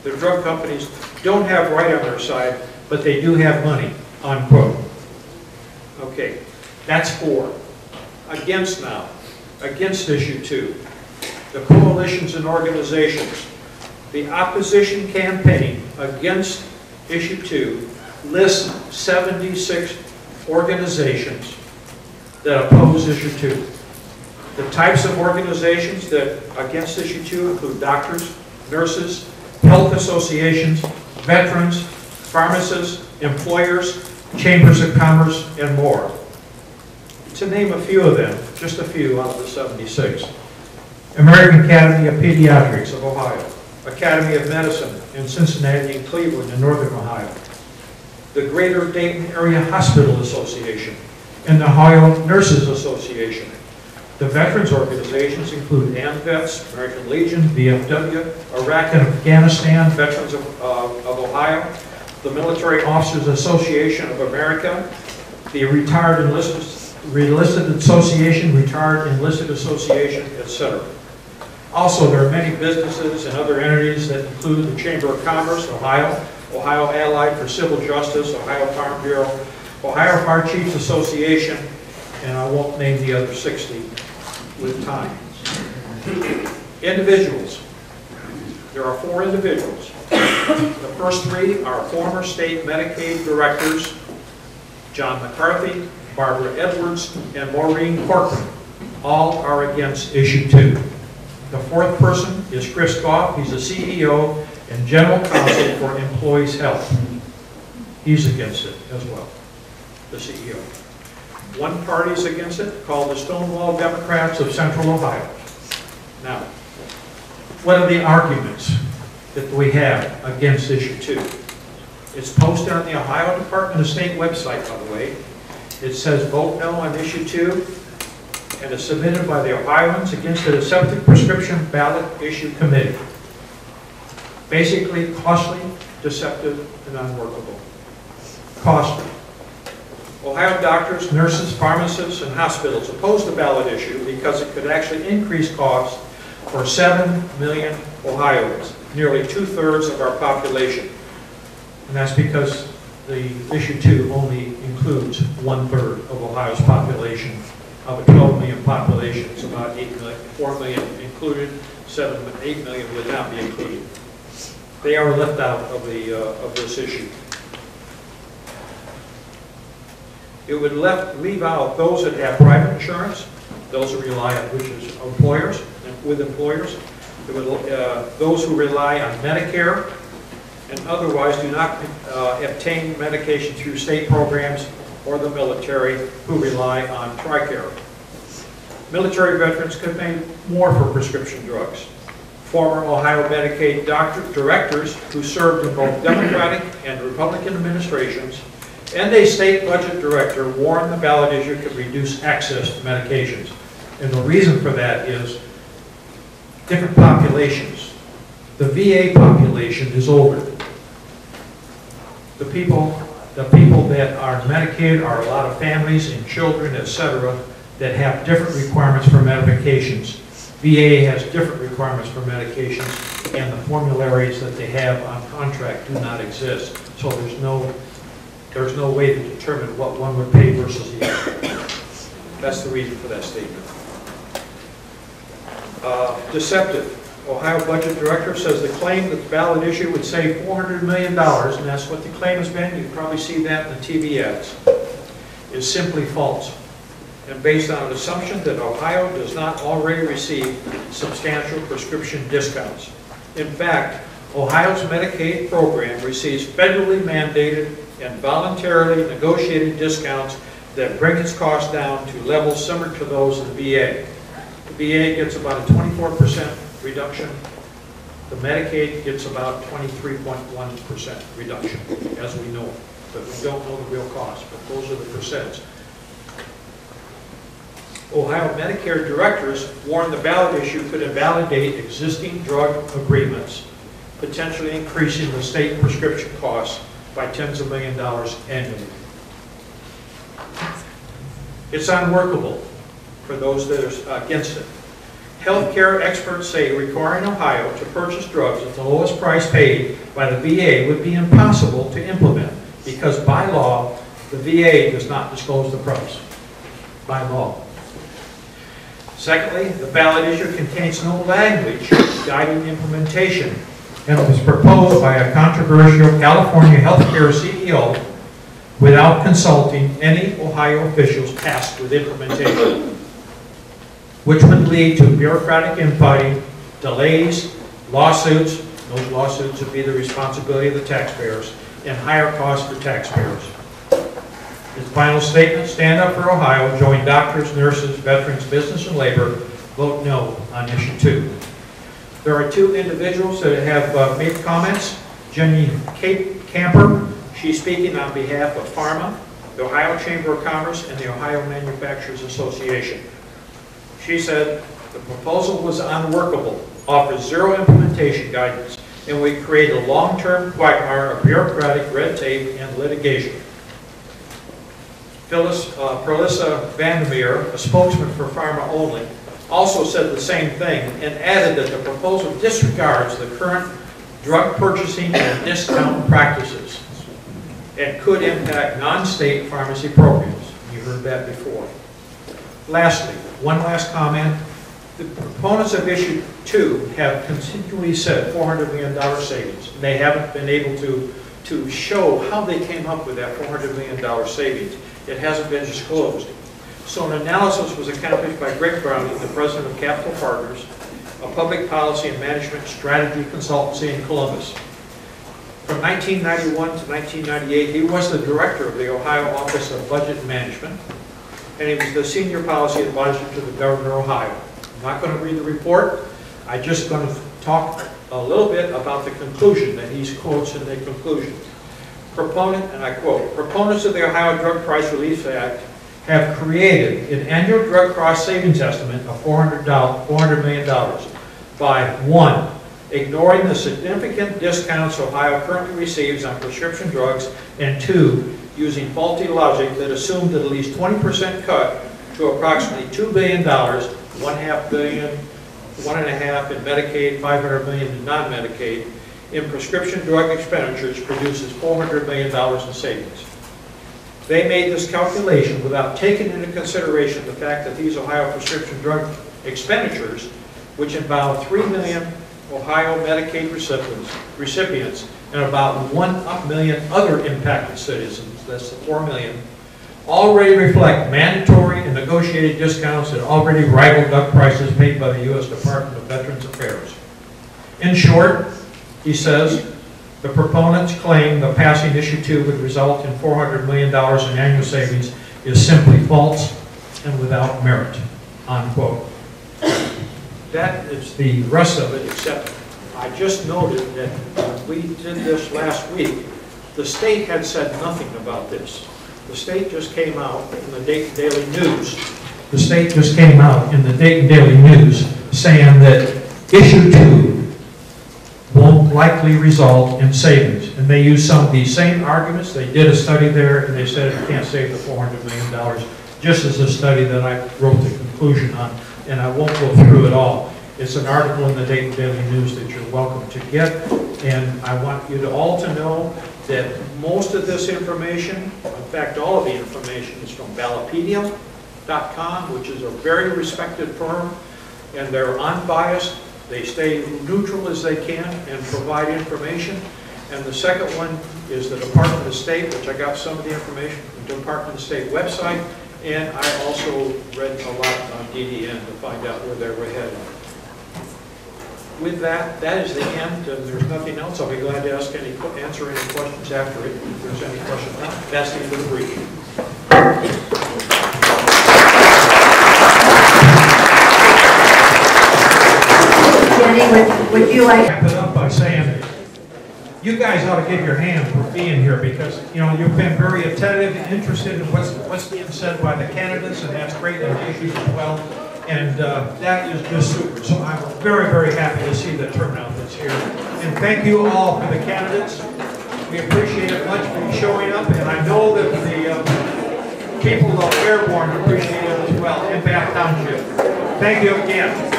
The drug companies don't have right on their side, but they do have money, unquote. Okay, that's 4. Against now, against issue 2, the coalitions and organizations. The opposition campaign against issue 2 lists 76 organizations that oppose issue 2. The types of organizations that against issue 2 include doctors, nurses, health associations, veterans, pharmacists, employers, chambers of commerce, and more. To name a few of them, just a few out of the 76. American Academy of Pediatrics of Ohio, Academy of Medicine in Cincinnati and Cleveland in Northern Ohio, the Greater Dayton Area Hospital Association, and the Ohio Nurses Association. The veterans organizations include AMVETS, American Legion, VFW, Iraq and Afghanistan, Veterans of Ohio, the Military Officers Association of America, the Retired Enlisted Association, Retired Enlisted Association, etc. Also, there are many businesses and other entities that include the Chamber of Commerce, Ohio, Ohio Allied for Civil Justice, Ohio Farm Bureau, Ohio Fire Chiefs Association, and I won't name the other 60 with time. Individuals. There are 4 individuals. The first 3 are former state Medicaid directors, John McCarthy, Barbara Edwards, and Maureen Corcoran. All are against issue 2. The 4th person is Chris Goff. He's the CEO and General Counsel for Employees Health. He's against it as well, the CEO. One party is against it, called the Stonewall Democrats of Central Ohio. Now, what are the arguments that we have against issue 2? It's posted on the Ohio Department of State website, by the way. It says vote no on issue 2, and it's submitted by the Ohioans against the Aseptic Prescription Ballot Issue Committee. Basically, costly, deceptive, and unworkable. Costly. Ohio doctors, nurses, pharmacists, and hospitals oppose the ballot issue because it could actually increase costs for 7 million Ohioans, nearly 2/3 of our population. And that's because the issue 2 only includes 1/3 of Ohio's population. Of a 12 million population, it's about 8 million, 4 million included, 8 million would not be included. They are left out of this issue. It would leave out those that have private insurance, those who rely on, which is employers, and with employers. It would, those who rely on Medicare and otherwise do not obtain medication through state programs, or the military who rely on TRICARE. Military veterans could pay more for prescription drugs. Former Ohio Medicaid directors who served in both Democratic and Republican administrations, and a state budget director warned the ballot issue could reduce access to medications. And the reason for that is different populations. The VA population is older. The people that are Medicaid are a lot of families and children, etc., that have different requirements for medications. VA has different requirements for medications, and the formularies that they have on contract do not exist. So there's no way to determine what one would pay versus the other. That's the reason for that statement. Deceptive. Ohio Budget Director says the claim that the ballot issue would save $400 million, and that's what the claim has been, you probably see that in the TV ads, is simply false, and based on an assumption that Ohio does not already receive substantial prescription discounts. In fact, Ohio's Medicaid program receives federally mandated and voluntarily negotiated discounts that bring its costs down to levels similar to those of the VA. The VA gets about a 24% reduction. The Medicaid gets about 23.1% reduction, as we know. But we don't know the real cost, but those are the percents. Ohio Medicare directors warned the ballot issue could invalidate existing drug agreements, potentially increasing the state prescription costs by tens of millions of dollars annually. It's unworkable for those that are against it. Healthcare experts say requiring Ohio to purchase drugs at the lowest price paid by the VA would be impossible to implement because by law, the VA does not disclose the price. By law. Secondly, the ballot issue contains no language guiding implementation and was proposed by a controversial California healthcare CEO without consulting any Ohio officials tasked with implementation, which would lead to bureaucratic infighting, delays, lawsuits. Those lawsuits would be the responsibility of the taxpayers, and higher costs for taxpayers. His final statement, stand up for Ohio, join doctors, nurses, veterans, business, and labor, vote no on issue 2. There are 2 individuals that have made comments. Jenny Camper, she's speaking on behalf of PhRMA, the Ohio Chamber of Commerce, and the Ohio Manufacturers Association. She said the proposal was unworkable, offers zero implementation guidance, and would create a long-term quagmire of bureaucratic red tape and litigation. Phyllis Vandermeer, a spokesman for PhRMA only, also said the same thing and added that the proposal disregards the current drug purchasing and discount practices and could impact non-state pharmacy programs. You heard that before. Lastly, one last comment. The proponents of issue 2 have continually said $400 million savings. They haven't been able to show how they came up with that $400 million savings. It hasn't been disclosed. So an analysis was accomplished by Greg Browning, the president of Capital Partners, a public policy and management strategy consultancy in Columbus. From 1991 to 1998, he was the director of the Ohio Office of Budget Management, and he was the senior policy advisor to the governor of Ohio. I'm not going to read the report. I'm just going to talk a little bit about the conclusion that he quotes in the conclusion. Proponent, and I quote, proponents of the Ohio Drug Price Relief Act have created an annual drug cost savings estimate of $400 million by 1, ignoring the significant discounts Ohio currently receives on prescription drugs, and 2, using faulty logic that assumed that at least 20% cut to approximately $2 billion, $1.5 billion, $1.5 in Medicaid, $500 million in non-Medicaid, in prescription drug expenditures produces $400 million in savings. They made this calculation without taking into consideration the fact that these Ohio prescription drug expenditures, which involve 3 million Ohio Medicaid recipients and about 1 million other impacted citizens, that's the 4 million, already reflect mandatory and negotiated discounts that already rival drug prices paid by the U.S. Department of Veterans Affairs. In short, he says, the proponents claim the passing issue 2 would result in $400 million in annual savings is simply false and without merit, unquote. That is the rest of it, except I just noted that when we did this last week, the state had said nothing about this. The state just came out in the Dayton Daily News. The state just came out in the Dayton Daily News saying that issue 2 won't likely result in savings. And they used some of these same arguments. They did a study there and they said it can't save the $400 million, just as a study that I wrote the conclusion on, and I won't go through it all. It's an article in the Dayton Daily News that you're welcome to get, and I want you to all to know that most of this information, in fact all of the information, is from Ballotpedia.com, which is a very respected firm, and they're unbiased. They stay neutral as they can and provide information. And the second one is the Department of State, which I got some of the information from the Department of State website, and I also read a lot on DDN to find out where they were headed. With that, that is the end, and there's nothing else. I'll be glad to answer any questions after it, if there's any questions. That's the end of the briefing. Jenny, would you like... Wrap it up by saying, you guys ought to give your hand for being here, because you know you've been very attentive and interested in what's being said by the candidates, and that's great, and the issues as well. And that is just super. So I'm very, very happy to see the turnout that's here. And thank you all for the candidates. We appreciate it much for you showing up, and I know that the people of Fairborn appreciate it as well, in Bath Township. Thank you again.